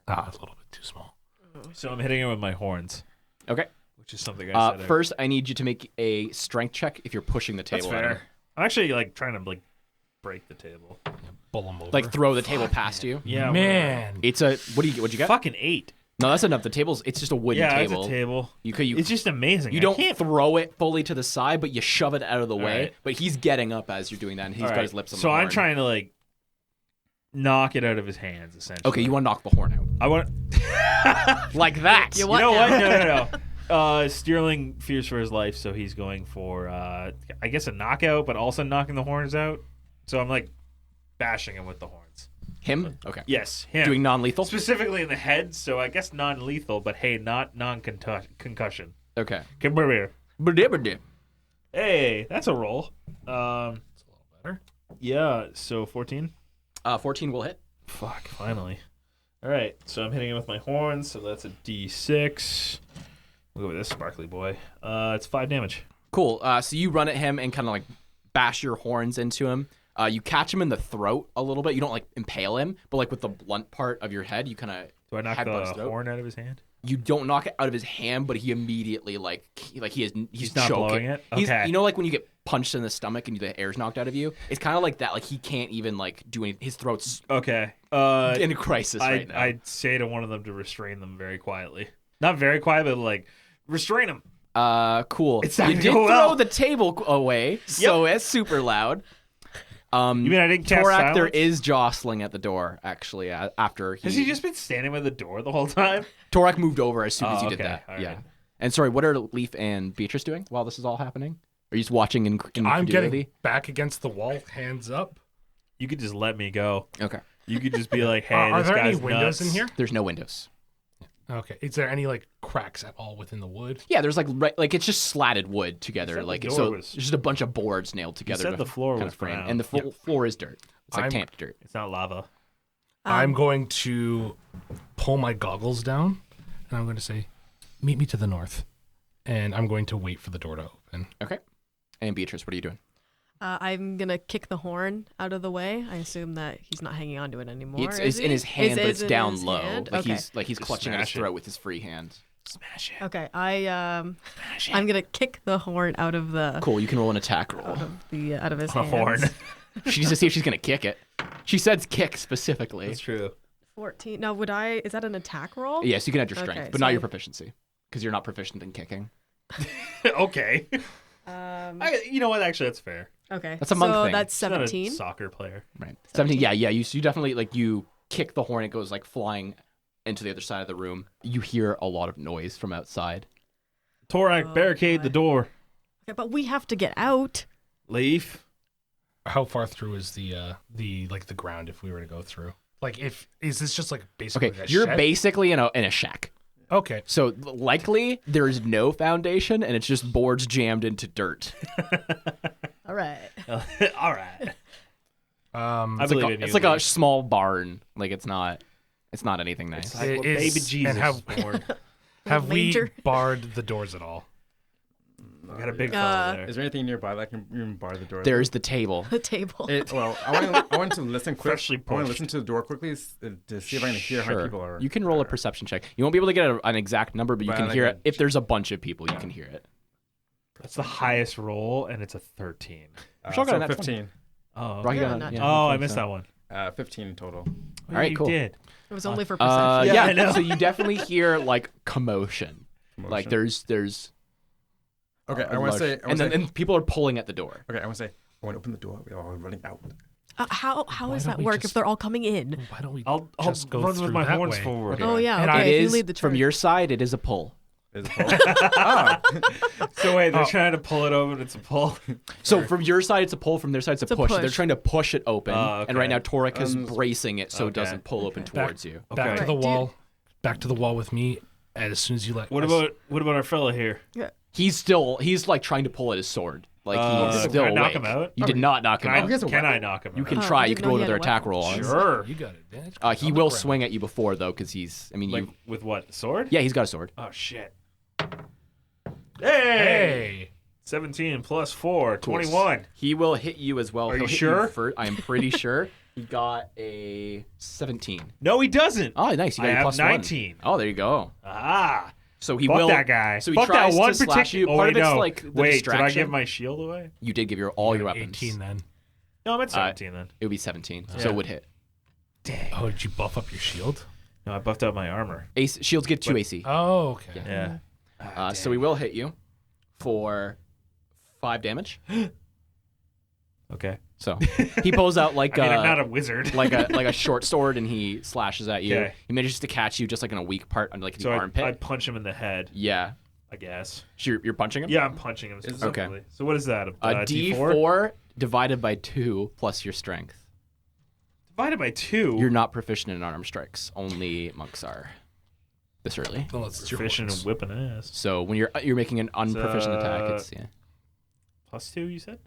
Ah, it's a little bit too small. So I'm hitting him with my horns, Okay. which is something I said. First, I need you to make a strength check if you're pushing the That's table. at him. fair. I'm actually like trying to like break the table. Pull them over. Like throw the table past you. Yeah, Man. It's a what'd you get? fucking 8. No, that's enough. The table's it's just a wooden Yeah, table. it's a table. You could It's just amazing. you I don't can't. throw it fully to the side, but you shove it out of the way. right. But he's getting up as you're doing that, and he's All got right, his lips on so the horn. I'm trying to like knock it out of his hands, essentially. Okay, you want to knock the horn out I want. like that. You You what know now? what? No. Steerling fears for his life, so he's going for, I guess, a knockout, but also knocking the horns out. So I'm like bashing him with the horns. Him? Okay. Yes, him. Doing non-lethal. Specifically in the head, so I guess non-lethal, but hey, not non-concussion. Okay. Come over here. Ba-dib-ba-dib. Hey, that's a roll. It's a little better. Yeah, so 14. 14 will hit. Fuck, finally. All right, so I'm hitting him with my horns, so that's a D6. We'll go with this sparkly boy. It's 5 damage. Cool. So you run at him and kind of like bash your horns into him. You catch him in the throat a little bit. You don't like impale him, but like with the blunt part of your head, you kind of Do I knock headbutts the throat. horn out of his hand? You don't knock it out of his hand, but he immediately he's not choking. blowing it? He's, Okay. you know, like when you get punched in the stomach and the air's knocked out of you. It's kind of like that. Like he can't even like do anything. His throat's Okay. in a crisis right now. I'd say to one of them to restrain them very quietly. Not very quiet, but like restrain them. Cool. It's not You gonna did go throw well. the table away, so it's super loud. You mean I didn't cast Torak, there silence? is jostling at the door, actually, after Has he just been standing by the door the whole time? Torak moved over as soon as Oh, you did okay. that. All Yeah. right. And sorry, what are Leaf and Beatrice doing while this is all happening? Are you just watching in I'm incredulity? getting back against the wall, hands up. You could just let me go. Okay. You could just be like, hey, Are this there any guy's windows nuts. in here? There's no windows. Okay. Is there any like cracks at all within the wood? Yeah, there's like it's just slatted wood together. said the Like door so, was- it's just a bunch of boards nailed together. said to the floor kind was of frame, brown. and the floor is dirt. It's like I'm- tamped dirt. It's not lava. I'm going to pull my goggles down and I'm going to say, meet me to the north. And I'm going to wait for the door to open. Okay. And Beatrice, what are you doing? I'm gonna kick the horn out of the way. I assume that he's not hanging onto it anymore. It's is in he? his hand, but it's in down his low. hand? Like Okay. he's clutching at his smash it. throat with his free hand. Smash it. Okay, I'm gonna kick the horn out of the Cool. You can roll an attack roll. out of his A hands. horn. She needs to see if she's gonna kick it. She said kick specifically. That's true. 14. Now, is that an attack roll? Yes, you can add your strength, Okay, but so not your I- proficiency, because you're not proficient in kicking. Okay. Um, You know what? Actually, that's fair. okay. That's a monk so thing. that's She's not a 17. soccer player. Right. 17. Yeah. You definitely you kick the horn. It goes flying into the other side of the room. You hear a lot of noise from outside. Torak, barricade the door. Okay, but we have to get out. Leaf. How far through is the ground if we were to go through? Is this just basically Okay, a you're shed? basically in a shack. Okay. So likely there is no foundation, and it's just boards jammed into dirt. All right. All right. I It's believe like in you, it's like a Leaf. small barn. It's not anything nice. It's like what It baby is- Jesus and have- born. Have we Manger. barred the doors at all? I got a big fella there. Is there anything nearby that can even bar the door? There's the table. The table. I want to listen quick. Freshly I want pushed. to listen to the door quickly to see if I can hear how Sure. people are. You can roll a perception check. You won't be able to get an exact number, but you But can like hear a- it. If there's a bunch of people, you can hear it. That's the highest roll, and it's a 13. Sean got a So nat 15. Oh, Rocky Yeah, got a- not yeah, oh, I 15, missed so- that one. 15 total. All right, you cool. did. It was only for perception. Yeah, I Yeah, know. so you definitely hear commotion. Like there's Okay, a I want to large- say. and people are pulling at the door. Okay, I want to say. I want to open the door. We're all running out. How Why does don't that we work just- if they're all coming in? Why don't we I'll just go run through with my that horns way? forward. Oh yeah. And Okay. it if you is lead the from charge. your side. It is a pull. Is it full? Ah, So wait, they're Oh. trying to pull it open. It's a pull. So from your side, it's a pull. From their side, it's a It's a push. They're push. trying to push it open. Oh, And right okay. now, Torek is bracing it so it Okay. doesn't pull open towards you. Back Okay. to the Right, do- wall. Back to the wall with me. And as soon as you let What us- about our fella here? He's trying to pull at his sword. He's Can still I knock awake. him out? You did not knock him Can, out. he has a can I weapon? knock him You out? can Oh, try. I You didn't can know go he to had their a attack weapon. roll. on it. Sure. You got advantage. He On will the ground. swing at you before though, because With what? Sword? yeah, he's got a sword. Oh shit. Hey! Hey. 17 plus 4, Cool. 21. He will hit you as well. Are He'll you hit sure? first. I am pretty sure. He got a 17. No, he doesn't. Oh, nice. You got I your have plus 19. 1. Oh, there you go. Ah. So he Fuck will. that guy. So he Fuck tries that one to slash particular. you. Oh, Part wait, of it's no. like the Wait, did I distraction. give my shield away? You did give all your Got weapons. 18 then. No, I'm at 17 then. It would be 17. So Yeah. it would hit. Dang. Oh, did you buff up your shield? No, I buffed out my armor. Shields get 2 But- AC. Oh, okay. Yeah. So he will hit you for 5 damage. Okay. So he pulls out I mean, I'm not a wizard. like a short sword and he slashes at you. Okay. He manages to catch you just in a weak part on the so armpit. I punch him in the head, Yeah. I guess. So you're punching him? Yeah, I'm punching him specifically. Okay. So what is that? A D4 divided by 2 plus your strength. Divided by 2. You're not proficient in unarmed strikes. Only monks are this early. Unless it's your proficient horns. in whipping ass. So when you're making an unproficient attack, it's yeah. Plus 2, you said?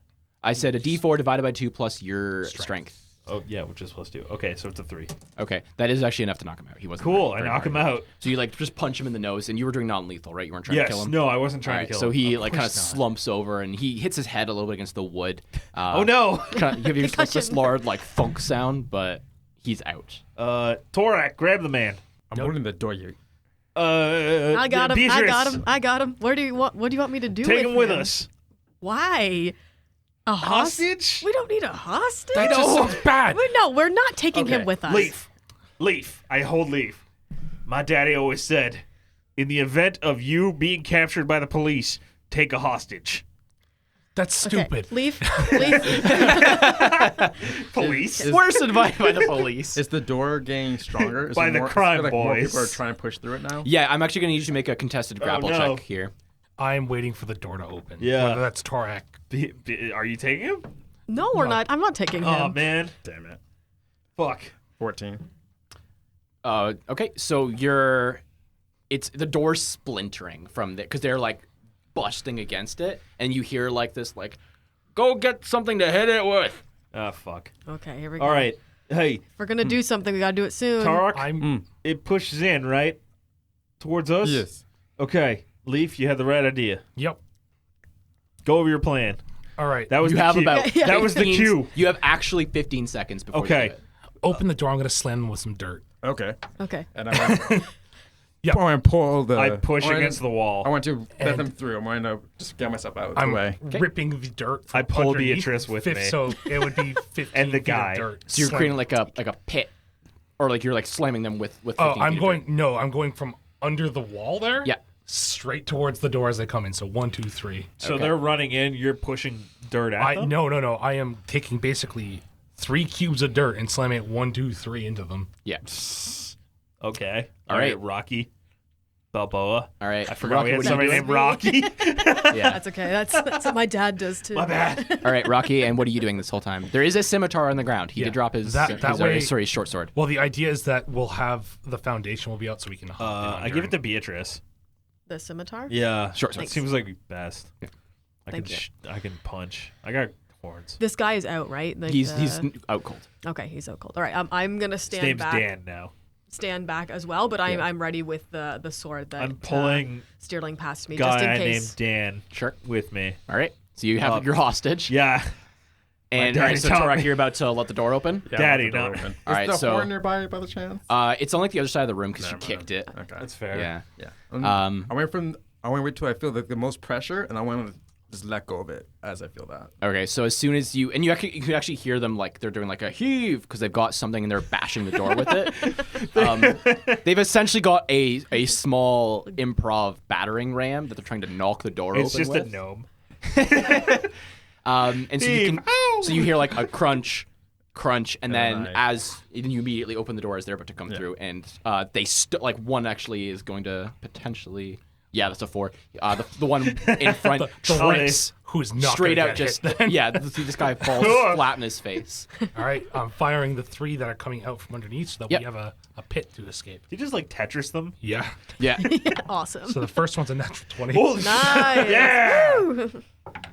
I said a D4 divided by 2 plus your strength. Oh, yeah, which is plus 2. Okay, so it's a 3. Okay, that is actually enough to knock him out. He wasn't Cool, very I knock him hard. out. So you just punch him in the nose, and you were doing non-lethal, right? You weren't trying to Yes, kill him. no, I wasn't trying Alright, to kill so him. he Of kind of course not. slumps over, and he hits his head a little bit against the wood. Oh, no! Kind of, you hear this Concussion. large funk sound, but he's out. Torak, grab the man. I'm holding the door. You. I got him. Beatrice, I got him. What do you want me to do? Take with him with him? us. Why? A Hostage? We don't need a hostage. That just sounds bad. We're not taking him Okay, with us. Leaf. I hold Leaf. My daddy always said, in the event of you being captured by the police, take a hostage. That's Okay, stupid. Leaf. Police? Worse advice by the police. Is the door getting stronger? Is By there the more, crime more boys. people are trying to push through it now. Yeah, I'm actually going to need you to make a contested grapple no. check here. I'm waiting for the door to open. Yeah. Whether that's Torak. Are you taking him? No, we're not. I'm not taking him. Oh, man. Damn it. Fuck. 14. Okay, so it's the door's splintering from there because they're busting against it, and you hear this go get something to hit it with. Ah, fuck. Okay, here we go. All right. Hey, If we're gonna do something, we gotta do it soon. Tarak, I'm. it pushes in, right? Towards us? Yes. Okay. Leaf, you had the right idea. Yep. Go over your plan. All right. That was You the have cue. about Yeah. That was the 15 cue. You have actually 15 seconds before Okay. you do it. Open the door. I'm going to slam them with some dirt. Okay. Okay. And I want, Yep. I want to pull the. I push I want against to- the wall. I want to let And- them through. I want to just get myself out of I'm the way. ripping the dirt. From I pull underneath Beatrice with me. So it would be 15 And the feet guy. of dirt. So you're Slam- creating like a pit, or like you're like slamming them with 15 Oh, feet I'm of going. dirt. No, I'm going from under the wall there. Yeah. Straight towards the door as they come in. So 1, 2, 3. So Okay. they're running in. You're pushing dirt at them. No. I am taking basically 3 cubes of dirt and slamming it 1, 2, 3 into them. Yeah. Okay. All right. Rocky Balboa. All right. I forgot we Rocky, had what are you somebody doing? named Rocky. Yeah. That's okay. That's what my dad does too. My bad. All right, Rocky. And what are you doing this whole time? There is a scimitar on the ground. He Yeah. did drop his, That way- his short sword. Well, the idea is that we'll have the foundation will be out so we can hop in I under give it and- to Beatrice. The scimitar. Yeah. Short That sword. seems like best. Yeah. I Thank can you. I can punch. I got horns. This guy is out, right? Like He's the- out cold. okay. He's out cold. All right. I'm gonna His stand name's back. Dan now. Stand back as well, but I'm Yeah. I'm ready with the sword that I'm pulling Steerling passed me guy just in I case. named Dan Sure. with me. All right. So you have your hostage. Yeah. And My all right, daddy so taught Torak, me. you're about to let the door open. Yeah, Daddy, let the door no. open. All right, Is the so- horn nearby by the chance? It's on like the other side of the room because you Never kicked mind. it. Okay. That's fair. Yeah. Yeah. Um, I want to wait till I feel the most pressure, and I want to just let go of it as I feel that. Okay, so as soon as you you can actually hear them like they're doing like a heave because they've got something and they're bashing the door with it. They've essentially got a small improv battering ram that they're trying to knock the door It's open just with. a gnome. And so you can so you hear like a crunch, and then then then you immediately open the door as they're about to come through, and they like one actually is going to potentially. Yeah, that's a 4. The one in front trips who's not straight gonna out. get Just hit then. yeah, see this guy falls flat in his face. All right, I'm firing the 3 that are coming out from underneath so that Yep. we have a pit to escape. You just like Tetris them. Yeah. Yeah, Awesome. So the first one's a natural 20. Holy Nice. Yeah. Woo.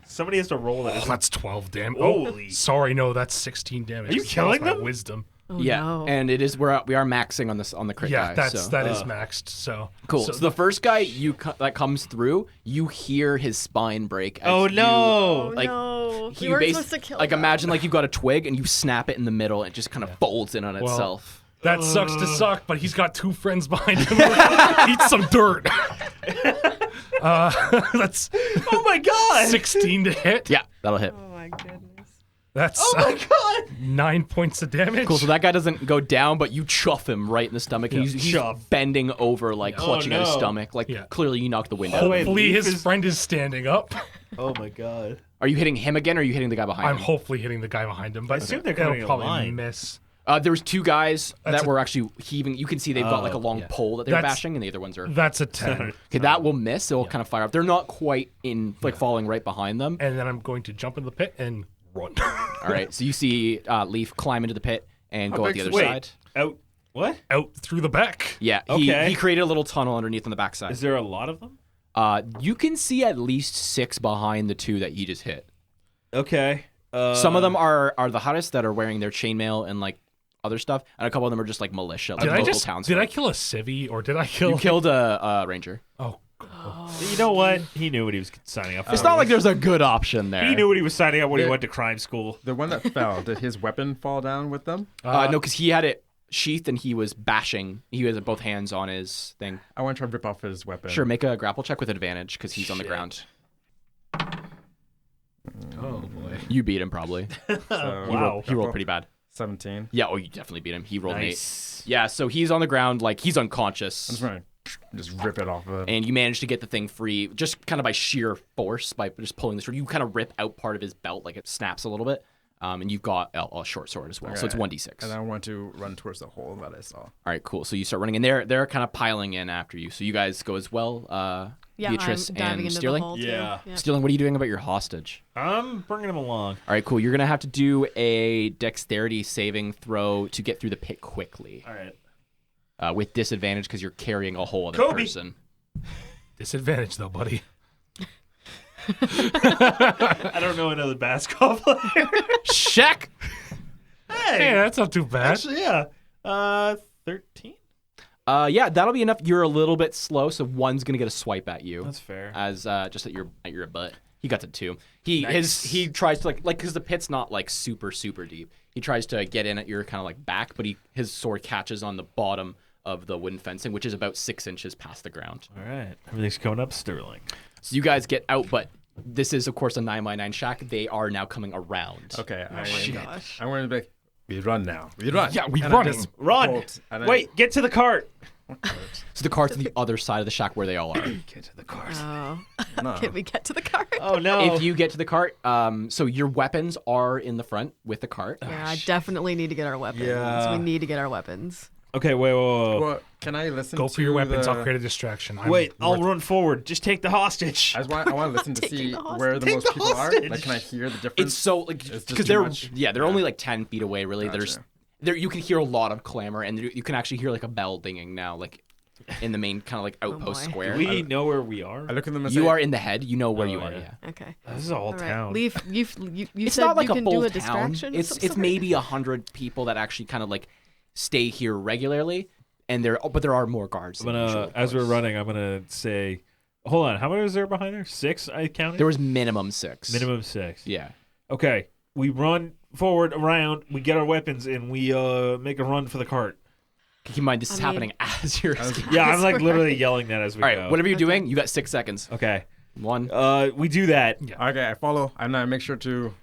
Somebody has to roll that. Oh, Isn't that's 12 damage. Holy. Oh, sorry, no, that's 16 damage. Are you That's killing my them? Wisdom. Oh, yeah, no. and it is we are maxing on the crit Yeah, guy. that is maxed. So Cool. So the first guy that comes through, you hear his spine break. As Oh you- no. Oh, like, no. He You weren't basi- supposed to kill like them. imagine like you've got a twig and you snap it in the middle and it just kind of folds in on itself. that sucks to suck, but he's got 2 friends behind him. Eat some dirt. That's Oh my god. 16 to hit. Yeah, that'll hit. Oh my goodness. That's Oh my god. 9 points of damage. Cool. So that guy doesn't go down, but you chuff him right in the stomach. And he's Chuff. bending over, like clutching at his no. stomach. Like Yeah. clearly you knocked the wind out. Hopefully- of him. Hopefully Leaf his is- friend is standing up. Oh my god. Are you hitting him again, or are you hitting the guy behind I'm him? hopefully hitting the guy behind him, but I assume they're it'll coming in probably line. miss. There was 2 guys That's that were actually heaving. You can see they've got like a long yeah. pole that they're That's- bashing, and the other ones are. That's a 10. Okay, that will miss. It'll kind of fire up. They're not quite in like falling right behind them. And then I'm going to jump into the pit and run. All right. So you see Leaf climb into the pit and go out the big's other Wait. side. Out. What? Out through the back. Yeah. Okay. He created a little tunnel underneath on the backside. Is there a lot of them? You can see at least 6 behind the 2 that he just hit. Okay. Some of them are the hottest that are wearing their chainmail and like other stuff, and a couple of them are just like militia, like Did I local just towns. did I kill a civvy or did I kill? You killed a ranger. Oh, You know what? He knew what he was signing up for. It's not like there's a good option there. He knew what he was signing up when he Yeah. went to crime school. The one that fell, did his weapon fall down with them? No, because he had it sheathed and he was bashing. He has both hands on his thing. I want to try to rip off his weapon. Sure, make a grapple check with advantage because he's on the Shit. ground. oh boy. You beat him probably. So, Wow. He rolled pretty bad. 17. Yeah, oh, you definitely beat him. He rolled Nice. an 8. Yeah, so he's on the ground, like he's I'm unconscious, just going to just rip it off of him. and you manage to get the thing free just kind of by sheer force by just pulling the sword. You kind of rip out part of his belt, like it snaps a little bit, and you've got a short sword as well. So it's Okay. 1d6. And I want to run towards the hole that I saw. All right, cool. So you start running, and they're kind of piling in after you. So you guys go as well, Yeah, Beatrice I'm diving and into Steerling. the hole too. Yeah. Steerling, what are you doing about your hostage? I'm bringing him along. All right, cool. You're gonna have to do a dexterity saving throw to get through the pit quickly, All right. with disadvantage because you're carrying a whole other Kobe. person. Disadvantage though, buddy. I don't know another basketball player. Shaq. Hey, that's not too bad. Actually, yeah. 13. Yeah, that'll be enough. You're a little bit slow, so one's gonna get a swipe at you That's fair. as just at your butt. He got to 2. He tries to like because the pit's not like super deep. He tries to get in at your kind of like back, but his sword catches on the bottom of the wooden fencing, which is about 6 inches past the ground. All right. Everything's coming up, Steerling. So you guys get out, but this is of course a 9x9 shack. They are now coming around. Okay, Gosh. I'm going to be like, we run now. We run. Yeah, we And I running. just Run! bolt, and I- Wait, get to the cart. So the cart's on the other side of the shack where they all are. Get to the cart. Oh. No. Can we get to the cart? Oh, no. If you get to the cart, so your weapons are in the front with the cart. Yeah, I definitely need to get our weapons. Yeah. We need to get our weapons. Okay, wait. Well, can I listen Go to for your weapons. the... I'll create a distraction. Wait, I'll run forward. Just take the hostage. I want to listen to Taking see the hostage. where the Take most the people hostage. are. Like, can I hear the difference? It's so like It's just because too they're much. they're only like 10 feet away. Really, Gotcha. there you can hear a lot of clamor, and you can actually hear like a bell dinging now, like in the main kind of like outpost boy. square. Do we know where we are? I look at them and You say, are in the head. You know where Oh, you are. yeah. Yeah. Okay. This is a whole All right. town. Leaf, you It's said not like you a can full do a town. distraction. of It's some sort? maybe 100 people that actually kind of like stay here regularly, and but there are more guards. I'm than gonna, usual, of as we're course. running, I'm gonna say, hold on. How many was there behind there? 6. I counted. There was minimum 6. minimum 6. Yeah. Okay, we run forward around. We get our weapons and we make a run for the cart. Keep in mind this is I mean- happening as you're. escaping. Yeah, I'm like Right. literally yelling that as we All go. right. Whatever you're doing, you got 6 seconds. Okay. 1. We do that. Okay, I follow. And I make sure to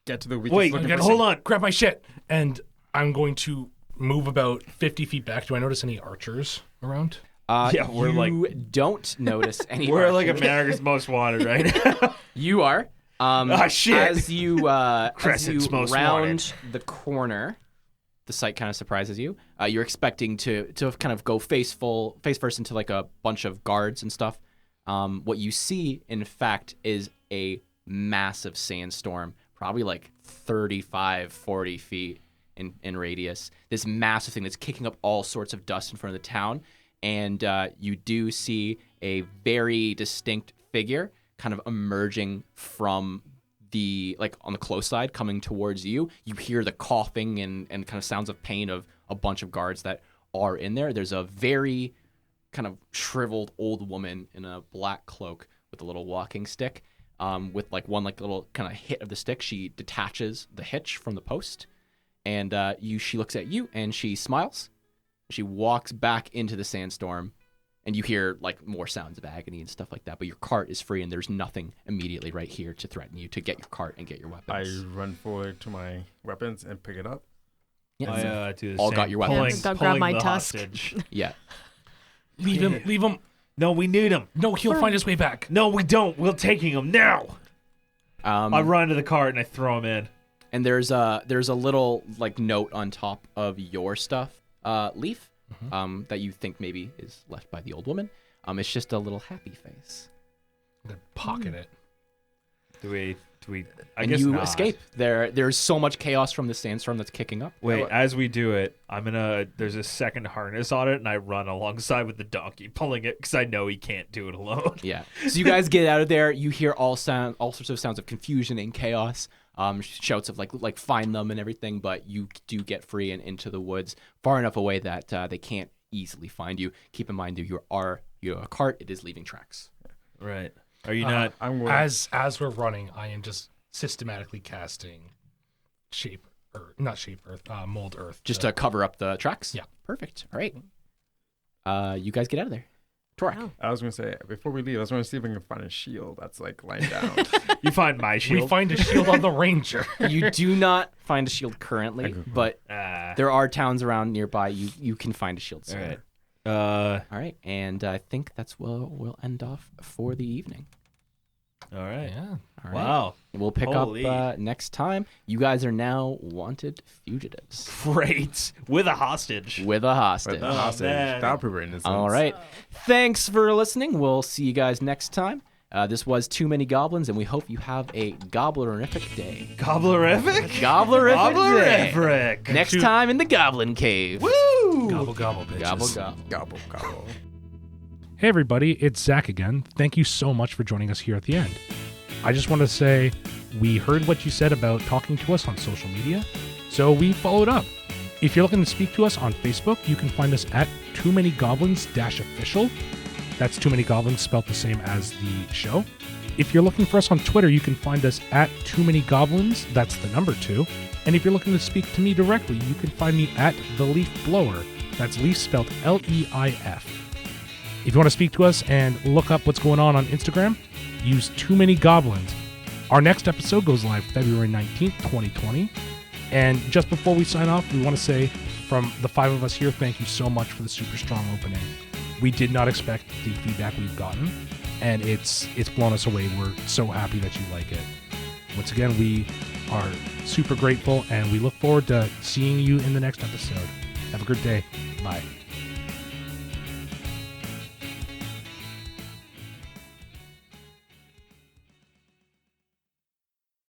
get to the weakest Wait, looking gotta person. hold on. Grab my shit, and I'm going to move about 50 feet back. Do I notice any archers around? Yeah, we're you don't notice any. We're like archers. America's Most Wanted right now. You are. Shit. As you Crescent's most round the corner, the sight kind of surprises you. You're expecting to kind of go face first into like a bunch of guards and stuff. What you see, in fact, is a massive sandstorm, probably like 35, 40 feet in radius. This massive thing that's kicking up all sorts of dust in front of the town. And you do see a very distinct figure kind of emerging from the, like on the close side, coming towards you. You hear the coughing and kind of sounds of pain of a bunch of guards that are in there. There's a very kind of shriveled old woman in a black cloak with a little walking stick. With like one like little kind of hit of the stick, she detaches the hitch from the post, and she looks at you and she smiles. She walks back into the sandstorm, and you hear like more sounds of agony and stuff like that. But your cart is free, and there's nothing immediately right here to threaten you to get your cart and get your I weapons. run forward to my weapons and pick it up. Yeah. I do the All same. got your weapons. Yeah, grab my the tusk. hostage. Yeah. Leave him. Leave him. No, we need him. No, he'll find his way back. No, we don't. We're taking him now. I run to the cart and I throw him in. And there's a little like note on top of your stuff, Leaf, that you think maybe is left by the old woman. It's just a little happy face. I'm gonna pocket it. Do we? I And guess you not. escape. There's so much chaos from the sandstorm that's kicking up. Wait, as we do it, there's a second harness on it, and I run alongside with the donkey, pulling it because I know he can't do it alone. Yeah. So you guys get out of there. You hear all sorts of sounds of confusion and chaos. Shouts of like find them and everything. But you do get free and into the woods, far enough away that they can't easily find you. Keep in mind that your cart. It is leaving tracks. Right. Are you not? I'm going. As we're running, I am just systematically casting mold earth. Just to cover up the tracks. Yeah. Perfect. All right. You guys get out of there. Torak. Wow. I was going to say, before we leave, I was going to see if we can find a shield that's like lying down. You find my shield. we find a shield on the ranger. You do not find a shield currently, but Ah. there are towns around nearby. You can find a shield All soon. right. All right, and I think that's where we'll end off for the evening. All right. Yeah. All right. Wow. We'll pick Holy. up next time. You guys are now wanted fugitives Great. With a hostage. with a hostage. But the hostage, man. that'll prove it in a sense. All right. Thanks for listening. We'll see you guys next time. This was Too Many Goblins, and we hope you have a gobblerific day. Gobblerific? Gobblerific day. Gobblerific. Next time in the Goblin Cave. Woo! Gobble gobble, bitches. Gobble gobble. Gobble, gobble. Hey everybody, it's Zach again. Thank you so much for joining us here at the end. I just want to say we heard what you said about talking to us on social media, so we followed up. If you're looking to speak to us on Facebook, you can find us at Too Many Goblins -official. That's Too Many Goblins spelled the same as the show. If you're looking for us on Twitter, you can find us at Too Many Goblins. That's the number 2. And if you're looking to speak to me directly, you can find me at The Leaf Blower. That's Leaf spelled Leif. If you want to speak to us and look up what's going on Instagram, use Too Many Goblins. Our next episode goes live February 19th, 2020. And just before we sign off, we want to say from the 5 of us here, thank you so much for the super strong opening. We did not expect the feedback we've gotten, and it's blown us away. We're so happy that you like it. Once again, we are super grateful, and we look forward to seeing you in the next episode. Have a good day. Bye.